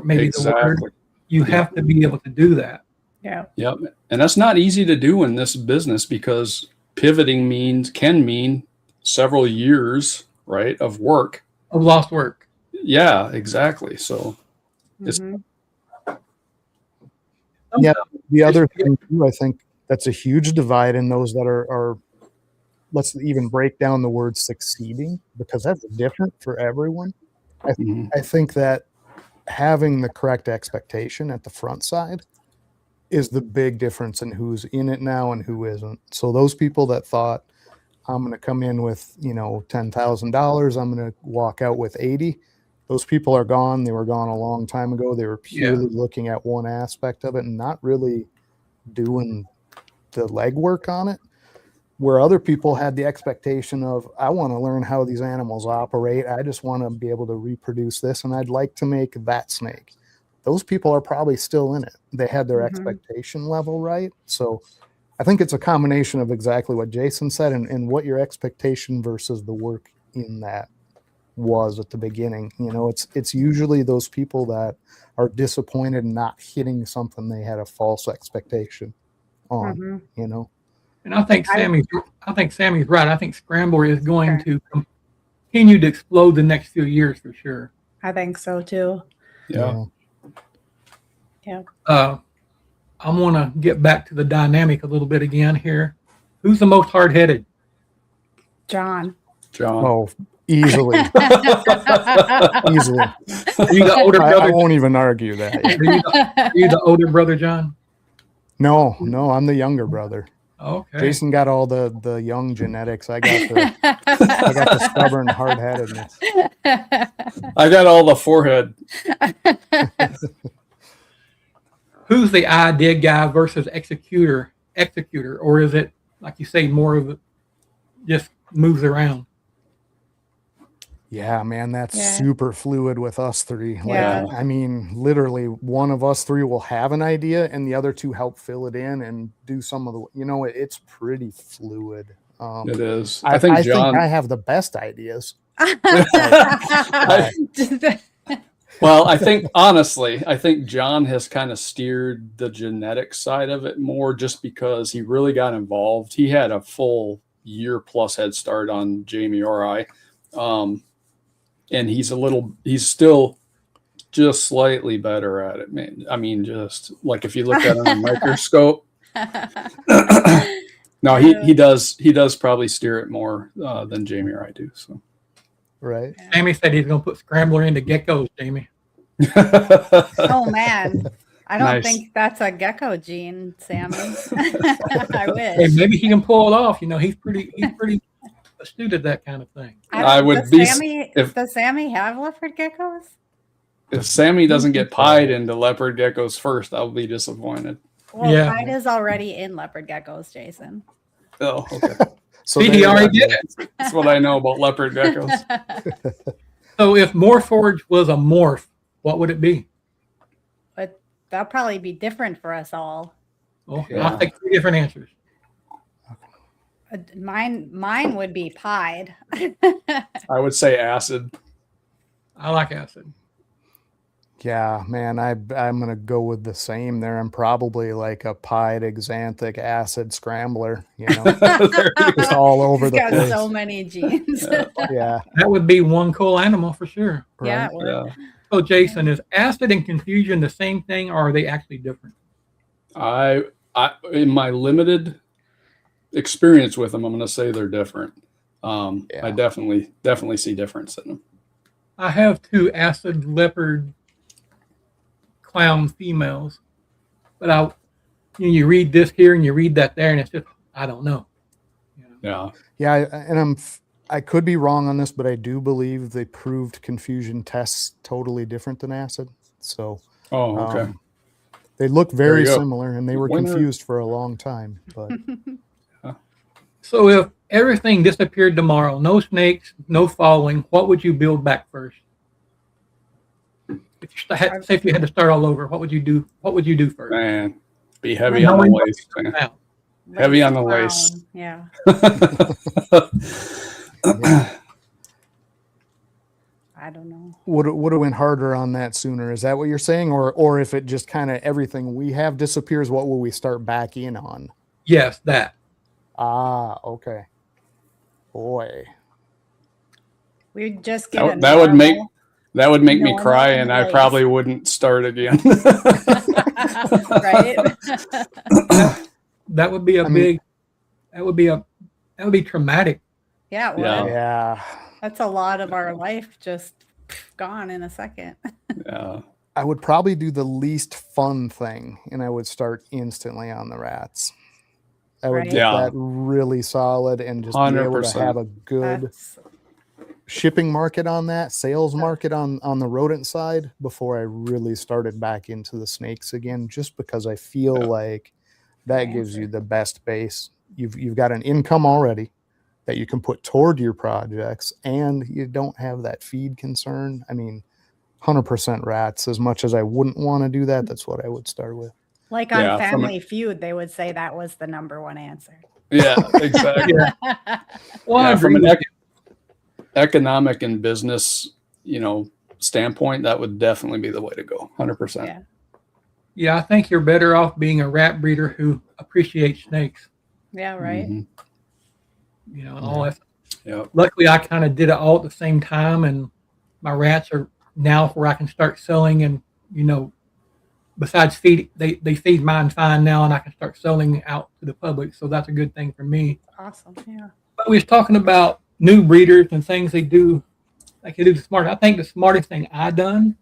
maybe the word, you have to be able to do that. Yeah. Yep. And that's not easy to do in this business, because pivoting can mean several years, right, of work. Of lost work. Yeah, exactly. So it's Yeah. The other thing too, I think that's a huge divide in those that are let's even break down the word succeeding, because that's different for everyone. I think that having the correct expectation at the front side is the big difference in who's in it now and who isn't. So those people that thought, I'm going to come in with, $10,000, I'm going to walk out with 80. Those people are gone. They were gone a long time ago. They were purely looking at one aspect of it and not really doing the legwork on it. Where other people had the expectation of, I want to learn how these animals operate. I just want to be able to reproduce this, and I'd like to make that snake. Those people are probably still in it. They had their expectation level right. So I think it's a combination of exactly what Jason said and what your expectation versus the work in that was at the beginning. It's usually those people that are disappointed not hitting something they had a false expectation on, And I think Sammy's right. I think Scrambler is going to continue to explode the next few years for sure. I think so too. Yeah. I want to get back to the dynamic a little bit again here. Who's the most hard-headed? John. Oh, easily. Easily. Are you the older brother? I won't even argue that. Are you the older brother, John? No, I'm the younger brother. Okay. Jason got all the young genetics. I got the stubborn hard-headedness. I got all the forehead. Who's the idea guy versus executor, or is it, like you say, more of it just moves around? Yeah, man, that's super fluid with us three. Yeah. I mean, literally one of us three will have an idea and the other two help fill it in and do some of the, it's pretty fluid. It is. I think I have the best ideas. Well, I think John has kind of steered the genetic side of it more just because he really got involved. He had a full year plus head start on Jamie or I. And he's still just slightly better at it, man. I mean, just like if you look at it on a microscope. No, he does probably steer it more than Jamie or I do. So, right. Sammy said he's going to put Scrambler into geckos, Jamie. Oh man, I don't Nice. think that's a gecko gene, Sammy. I wish. Hey, maybe he can pull it off. He's pretty astute at that kind of thing. I would does be does Sammy have leopard geckos? if Sammy doesn't get pied into leopard geckos first, I'll be disappointed. Well, Yeah. Pied is already in leopard geckos, Jason. Oh, okay. So See, he already did it. That's what I know about leopard geckos. So if Morph Forge was a morph, what would it be? But that'll probably be different for us all. Well, Yeah. I'll take 3 different answers. Mine would be pied. I would say acid. I like acid. Yeah, man, I'm gonna go with the same there. I'm probably like a pied xanthic acid scrambler, you know, There you just go. all over He's the got place. so many genes. Yeah, That would be one cool animal for sure. Yeah, right. it would. Yeah. So Jason, is acid and confusion the same thing, or are they actually different? I in my limited experience with them, I'm going to say they're different. I Yeah. definitely see difference in them. I have 2 acid leopard clown females, but you read this here and you read that there, and it's just I don't know. You know? Yeah. Yeah, and I could be wrong on this, but I do believe they proved confusion tests totally different than acid. So Oh, okay. they look There very you go. similar, and they were Winner. confused for a long time. But So if everything disappeared tomorrow, no snakes, no following, what would you build back first? If you had to start all over, what would you do? What would you do first? Man, be heavy on the Knowing waist. Man. now. Heavy on the Clown. waist. Yeah. I don't know. would have went harder on that sooner? Is that what you're saying, or if it just kind of everything we have disappears, what will we start back in on? Yes, that. Ah, okay. Boy, We'd just get a That would make normal- me normal cry, and I waist. probably wouldn't start again. right. That would be that would be traumatic. Yeah, it would. Yeah. yeah. That's a lot of our life just gone in a second. Yeah. I would probably do the least fun thing, and I would start instantly on the rats. I would Right. get Yeah. that really solid and just be able to 100%. have a good That's, shipping market on that, sales market on the rodent side before I really started back into the snakes again, just because I feel like that gives you the best base. You've got an income already that you can put toward your projects, and you don't have that feed concern. I mean, 100% rats. As much as I wouldn't want to do that, that's what I would start with. like on Yeah, from Family Feud, they would say that was the number one answer. Yeah, exactly. Well, I Yeah, from agree an with economic and business, standpoint, that would definitely be the way to go. 100%. Yeah. Yeah, I think you're better off being a rat breeder who appreciates snakes. Yeah, right. Mhm. And all that. Yeah. Luckily, I kind of did it all at the same time, and my rats are now where I can start selling. And besides feed, they feed mine fine now, and I can start selling out to the public. So that's a good thing for me. Awesome. Yeah. But we was talking about new breeders and things they do, like they do smart. I think the smartest thing I done,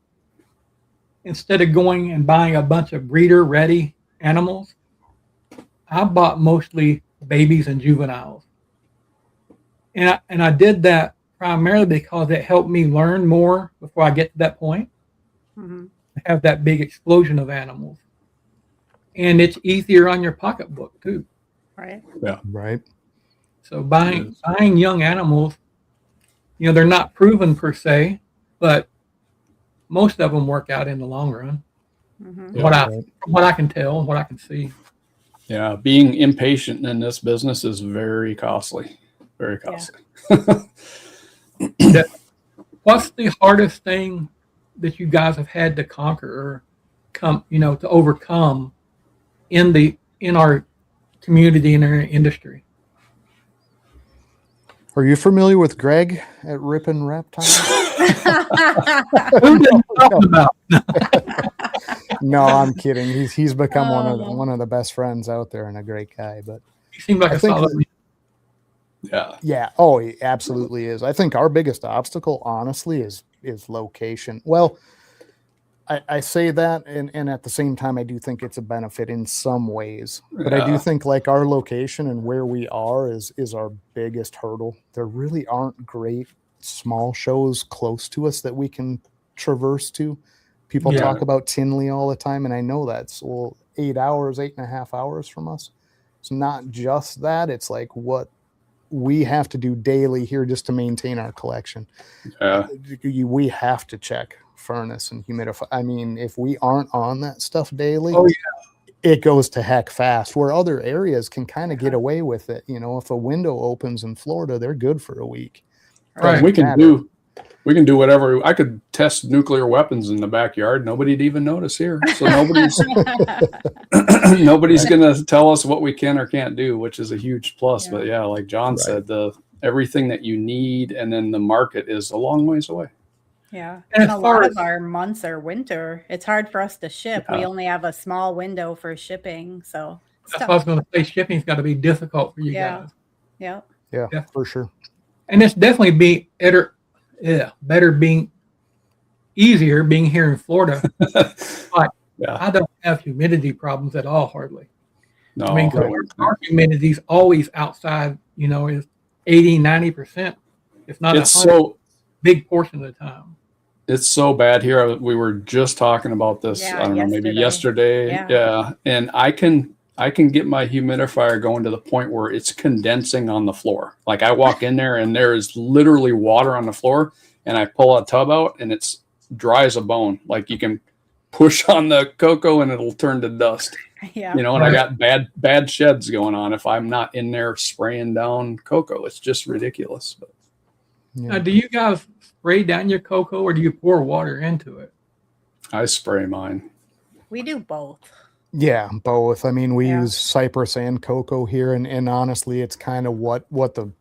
instead of going and buying a bunch of breeder-ready animals, I bought mostly babies and juveniles. And I did that primarily because it helped me learn more before I get to that point, Mhm. have that big explosion of animals. And it's easier on your pocketbook too. Right. Right. So buying young animals, they're not proven per se, but most of them work out in the long run. Mhm. Yeah. From what I can tell and what I can see. Yeah, being impatient in this business is very costly. Very costly. What's the hardest thing that you guys have had to conquer or to overcome in our community, in our industry? Are you familiar with Greg at Rippin' Reptiles? Who did talking about? No, I'm kidding. He's become Oh. one of the best friends out there and a great guy. But You seem like I a think solid. Yeah. yeah, oh, he absolutely is. I think our biggest obstacle, honestly, is location. Well, I say that, and at the same time, I do think it's a benefit in some ways. But I do Yeah. think like our location and where we are is our biggest hurdle. There really aren't great small shows close to us that we can traverse to. People Yeah. talk about Tinley all the time, and I know that's 8 hours, 8.5 hours from us. It's not just that. It's like what we have to do daily here just to maintain our collection. Yeah. We have to check furnace and humidify. I mean, if we aren't on that stuff daily, Oh, yeah. it goes to heck fast, where other areas can kind of get away with it. You know, if a window opens in Florida, they're good for a week. Right. We can do whatever. I could test nuclear weapons in the backyard. Nobody'd even notice here. So nobody's going to tell us what we can or can't do, which is a huge plus. Yeah. But yeah, like John said, everything that you need, and then the market is a long ways away. Yeah. And And as a far lot as- of our months are winter. It's hard for us to ship. We Yeah. only have a small window for shipping. So That's what I was going to say. Shipping's got to be difficult for you Yeah. guys. yeah. Yeah, for sure. And it's definitely better being easier being here in Florida. But Yeah. I don't have humidity problems at all, hardly. No, I mean, 'cause our humidity's always outside, you know, is 80, 90%. If not it's 100, so big portion of the time. it's so bad here. We were just talking about this. Yeah, I don't know, maybe yesterday. yesterday. Yeah. Yeah, and I can get my humidifier going to the point where it's condensing on the floor. Like I walk in there and there is literally water on the floor, and I pull a tub out and it's dry as a bone. Like you can push on the cocoa and it'll turn to dust. Yeah. You know, and I got bad sheds going on if I'm not in there spraying down cocoa. It's just ridiculous. But Yeah. Do you guys spray down your cocoa or do you pour water into it? I spray mine. We do both. Yeah, both. I mean, we Yeah. use cypress and cocoa here, and honestly, it's kind of what the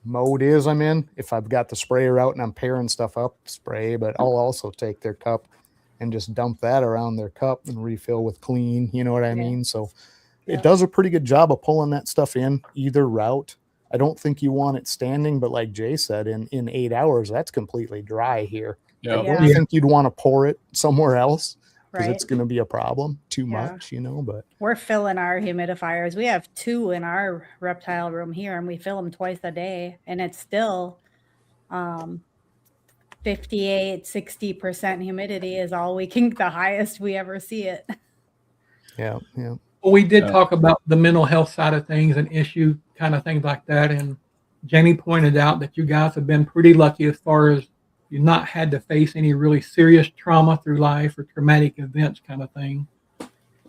mode is I'm in. If I've got the sprayer out and I'm pairing stuff up, spray, but I'll also take their cup and just dump that around their cup and refill with clean, you know what I mean? So Yeah. it does a pretty good job of pulling that stuff in either route. I don't think you want it standing, but like Jay said, in 8 hours, that's completely dry here. Yeah. I Yeah. don't think you'd want to pour it somewhere else because Right. it's going to be a problem too Yeah. much, you know, but We're filling our humidifiers. We have 2 in our reptile room here, and we fill them twice a day, and it's still 58, 60% humidity is all we can, the highest we ever see it. yeah. Well, we did Yeah. talk about the mental health side of things and issue kind of things like that. And Jamie pointed out that you guys have been pretty lucky as far as you've not had to face any really serious trauma through life or traumatic events kind of thing.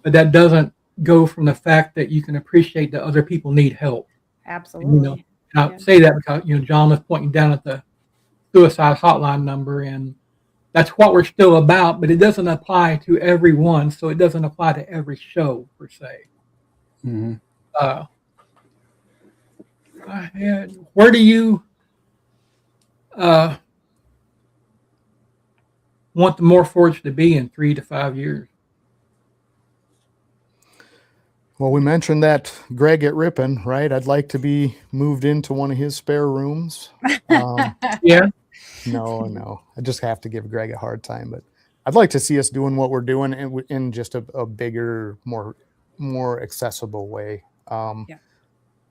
But that doesn't go from the fact that you can appreciate that other people need help. Absolutely. And I Yeah. say that because, John was pointing down at the suicide hotline number, and that's what we're still about, but it doesn't apply to everyone. So it doesn't apply to every show per se. Mhm. Where do you want the Morph Forge to be in 3 to 5 years? Well, we mentioned that Greg at Ripon, right? I'd like to be moved into one of his spare rooms. Yeah. No. I just have to give Greg a hard time, but I'd like to see us doing what we're doing in just a bigger, more accessible way. Yeah.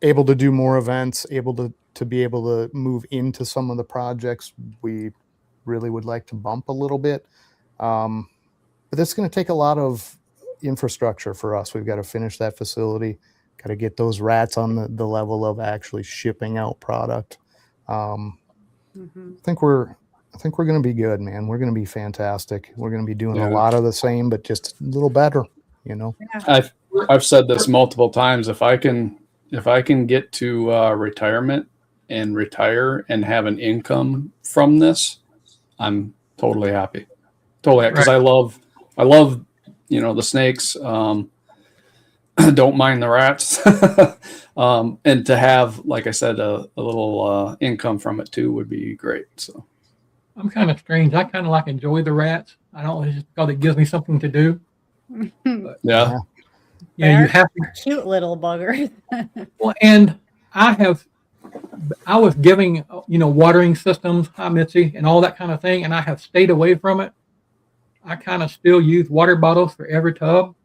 Able to do more events, able to be able to move into some of the projects we really would like to bump a little bit. But it's going to take a lot of infrastructure for us. We've got to finish that facility, got to get those rats on the level of actually shipping out product. Mhm. I think we're going to be good, man. We're going to be fantastic. We're going to be doing Yeah. a lot of the same, but just a little better, you know? I've said this multiple times. If I can get to retirement and retire and have an income from this, I'm totally happy. Totally, because I love the snakes. Don't mind the rats, and to have, like I said, a little income from it too would be great. So I'm kind of strange. I kind of like enjoy the rats. I don't just because it gives me something to do. yeah. Yeah, you have to. Cute little buggers. Well, and I was giving, watering systems, hi Mitzi, and all that kind of thing, and I have stayed away from it. I kind of still use water bottles for every tub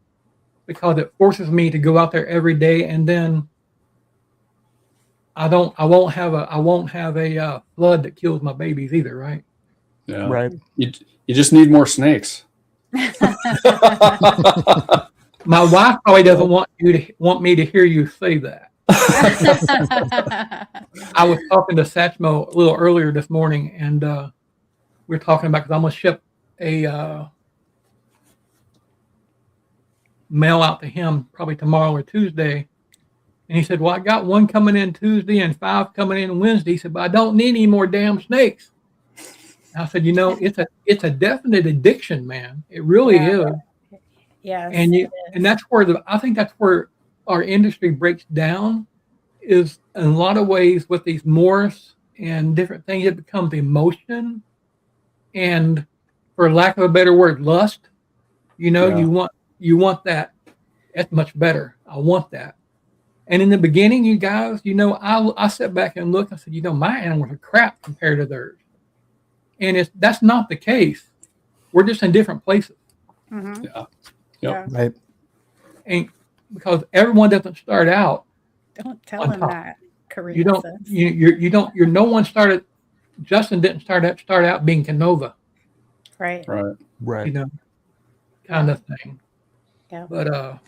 because it forces me to go out there every day, and then I won't have a flood that kills my babies either, right? Yeah. Right. You just need more snakes. My wife probably doesn't want me to hear you say that. I was talking to Satchmo a little earlier this morning, and we were talking about, because I'm going to ship a mail out to him probably tomorrow or Tuesday. And he said, well, I got one coming in Tuesday and 5 coming in Wednesday. He said, but I don't need any more damn snakes. And I said, it's a definite addiction, man. It really is. Yes. And that's where I think that's where our industry breaks down, is in a lot of ways with these morphs and different things. It becomes emotion, and for lack of a better word, lust. You want that. That's much better. I want that. And in the beginning, you guys, I sat back and looked. I said, my animals are crap compared to theirs. And that's not the case. We're just in different places. Mm-hmm. Yeah. Right. And because everyone doesn't start out. Don't tell him top. that, Karina. You don't. You're no one started. Justin didn't start out being Canova. Right. Right. Kind of thing. Yeah. But I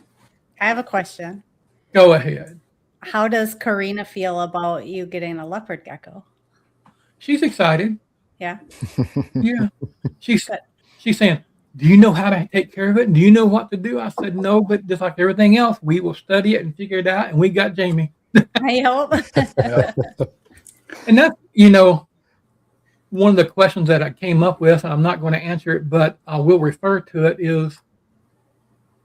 have a question. Go ahead. How does Karina feel about you getting a leopard gecko? She's excited. Yeah. Yeah. She's saying, do you know how to take care of it? Do you know what to do? I said, no, but just like everything else, we will study it and figure it out. And we got Jamie. I hope. And that's, one of the questions that I came up with, and I'm not going to answer it, but I will refer to it, is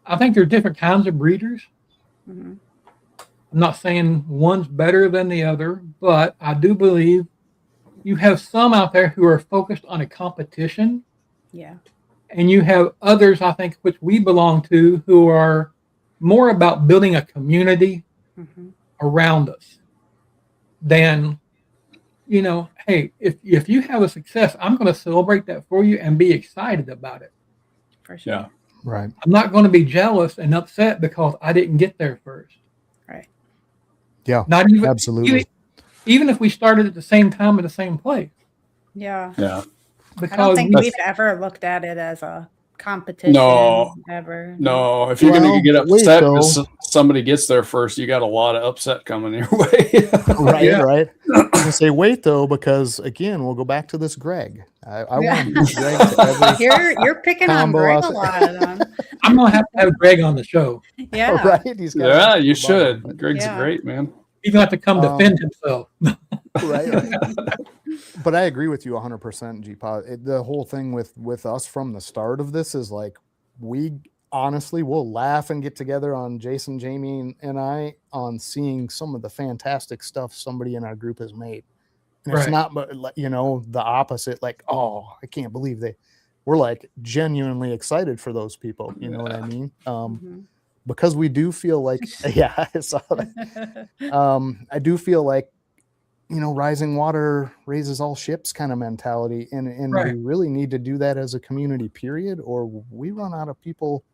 I think there's different kinds of breeders. Mm-hmm. I'm not saying one's better than the other, but I do believe you have some out there who are focused on a competition. Yeah. And you have others, I think, which we belong to, who are more about building a community around us than, hey, if you have a success, I'm going to celebrate that for you and be excited about it. For sure. Yeah. Right. I'm not going to be jealous and upset because I didn't get there first. Right. Yeah. Not even absolutely. Even if we started at the same time at the same place. Yeah. Yeah. Because I don't think we've ever looked at it as a competition. No. Ever. No. If you're going to get upset because somebody gets there first, you got a lot of upset coming your way. Right. I'm gonna say wait though, because again, we'll go back to this Greg. I want Greg to every You're picking on Greg a lot. I'm gonna have to have Greg on the show. Yeah. Right. Yeah, you should. Greg's great, man. He's gonna have to come defend himself. Right. But I agree with you 100%, G-Paw. The whole thing with us from the start of this is like, we honestly will laugh and get together on Jason, Jamie, and I on seeing some of the fantastic stuff somebody in our group has made. And it's not, but the opposite. Like, oh, I can't believe we're like genuinely excited for those people. You know what I mean? Because we do feel like, I saw that. I do feel like, rising water raises all ships kind of mentality. And we really need to do that as a community, period, or we run out of people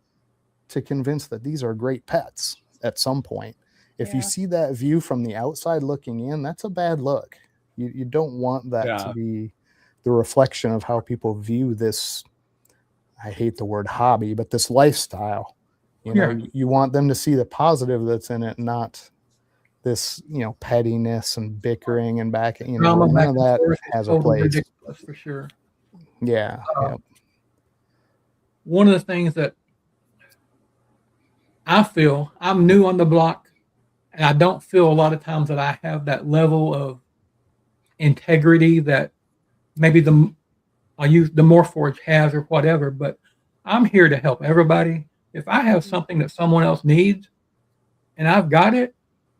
to convince that these are great pets at some point. If you see that view from the outside looking in, that's a bad look. You don't want that to be the reflection of how people view this. I hate the word hobby, but this lifestyle. You want them to see the positive that's in it, not this, pettiness and bickering and none of that has a place. Ridiculous for sure. Yeah. One of the things that I feel, I'm new on the block, and I don't feel a lot of times that I have that level of integrity that maybe I'll use the Morph Forge has or whatever, but I'm here to help everybody. If I have something that someone else needs and I've got it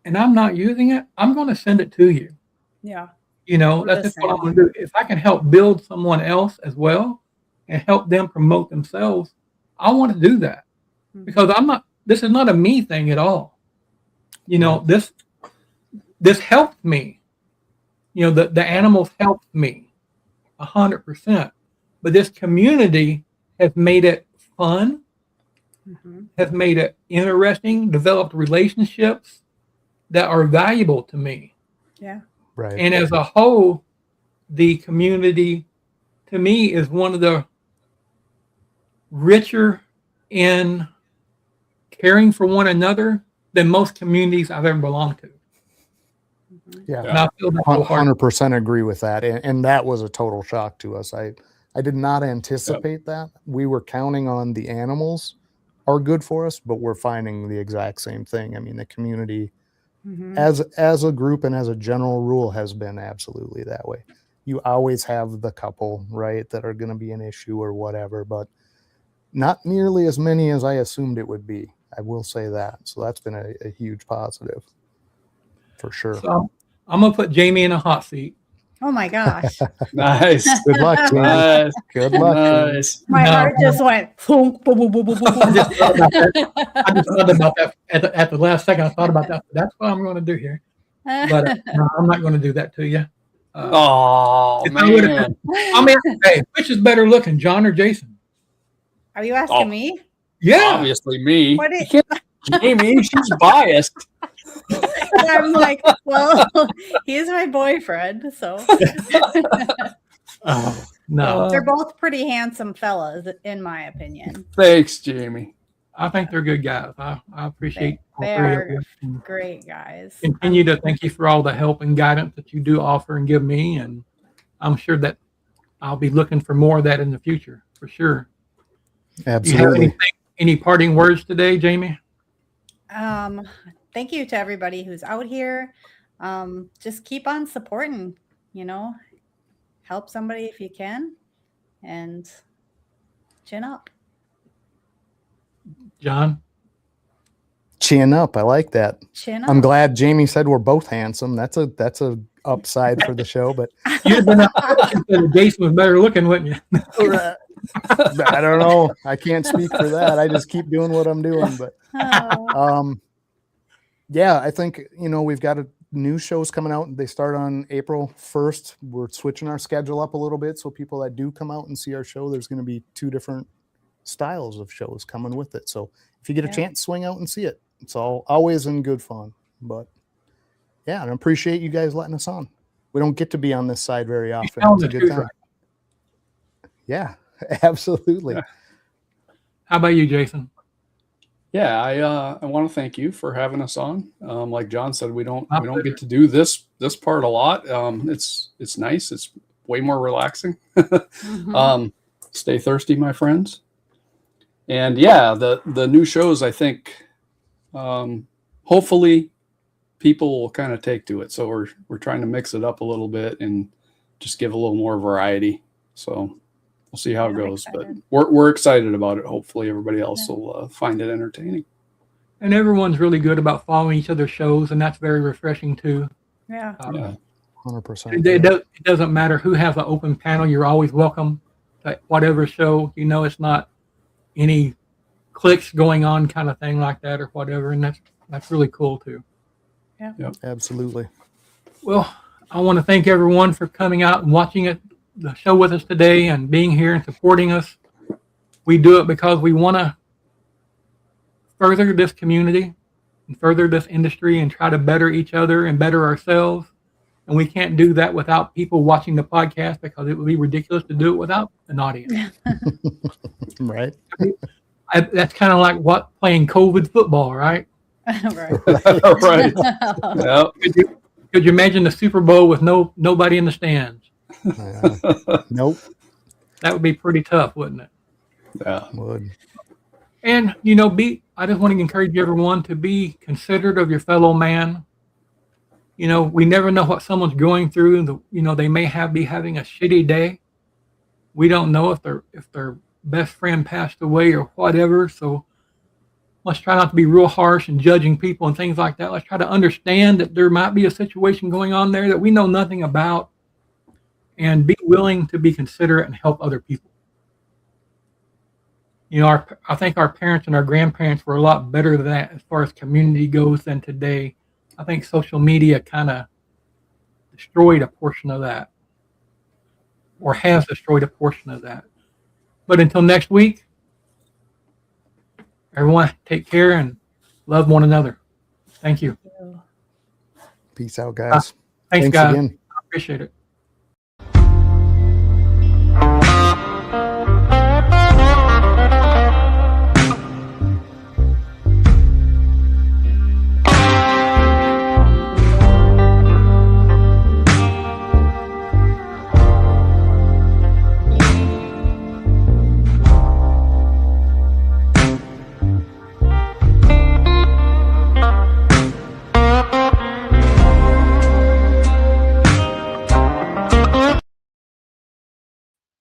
and I'm not using it, I'm going to send it to you. Yeah. That's just what I'm going to do. If I can help build someone else as well and help them promote themselves, I want to do that because this is not a me thing at all. This helped me. The animals helped me 100%, but this community has made it fun, has made it interesting, developed relationships that are valuable to me. Yeah. Right. And as a whole, the community to me is one of the richer in caring for one another than most communities I've ever belonged to. Yeah, And I feel that wholeheartedly. 100% agree with that. And that was a total shock to us. I did not anticipate that. We were counting on the animals are good for us, but we're finding the exact same thing. I mean, the community Mhm. as a group and as a general rule has been absolutely that way. You always have the couple, right, that are going to be an issue or whatever, but not nearly as many as I assumed it would be. I will say that. So that's been a huge positive for sure. So I'm going to put Jamie in a hot seat. Oh my gosh. Nice. Good luck, Jamie. Nice. Good luck. Jamie. Nice. My No, heart just went thunk, boom, boom, boom, boom, boom, I just boom. thought about that. I just thought about that at the last second. I thought about that. That's what I'm going to do here. But no, I'm not going to do that to you. Oh, if I would've- man. I mean, hey, which is better looking, John or Jason? Are you asking Oh. me? Yeah. Obviously me. What You it- can't Jamie, she's biased. I'm like, well, he's my boyfriend, so Oh, no. they're both pretty handsome fellas, in my opinion. Thanks, Jamie. I think they're good guys. I appreciate all They three of are you. And great guys. continue to thank you for all the help and guidance that you do offer and give me. And I'm sure that I'll be looking for more of that in the future, for sure. Do you have Absolutely. any parting words today, Jamie? Thank you to everybody who's out here. Just keep on supporting, help somebody if you can, and chin up. John? Chin up. I like that. Chin up. I'm glad Jamie said we're both handsome. That's a upside for the show, but You'd have been up if Jason was better looking, wouldn't you? I don't know. I can't speak for that. I just keep doing what I'm doing. But Oh, yeah, I think we've got new shows coming out. They start on April 1st. We're switching our schedule up a little bit, so people that do come out and see our show, there's going to be 2 different styles of shows coming with it. So if you get a Yeah. chance, swing out and see it. It's always in good fun. But yeah, and I appreciate you guys letting us on. We don't get to be on this side very often. telling It's a the good truth, time. right? Yeah, absolutely. Yeah. How about you, Jason? Yeah, I want to thank you for having us on. Like John said, we don't My get to do this part a lot. It's nice. It's way more relaxing. mhm. Stay thirsty, my friends. And yeah, the new shows, I think, hopefully people will kind of take to it. So we're trying to mix it up a little bit and just give a little more variety. So we'll see how it I'm goes, excited. but we're excited about it. Hopefully everybody else will find it entertaining. And everyone's really good about following each other's shows, and that's very refreshing too. Yeah. Yeah. 100%. It doesn't matter who has an open panel. You're always welcome to whatever show. It's not any clicks going on kind of thing like that or whatever, and that's really cool too. Absolutely. Well, I want to thank everyone for coming out and watching the show with us today and being here and supporting us. We do it because we want to further this community and further this industry and try to better each other and better ourselves. And we can't do that without people watching the podcast because it would be ridiculous to do it without an audience. Right. That's kind of like playing COVID football, right? Right. Right. Yeah. Could you imagine the Super Bowl with nobody in the stands? Nope. That would be pretty tough, wouldn't it? Yeah. Would. And I just want to encourage everyone to be considerate of your fellow man. We never know what someone's going through. They may be having a shitty day. We don't know if their best friend passed away or whatever. So let's try not to be real harsh and judging people and things like that. Let's try to understand that there might be a situation going on there that we know nothing about, and be willing to be considerate and help other people. I think our parents and our grandparents were a lot better than that as far as community goes than today. I think social media kind of destroyed a portion of that, or has destroyed a portion of that. But until next week, everyone take care and love one another. Thank you. Peace out, guys. Thanks, Thanks guys. again. I appreciate it.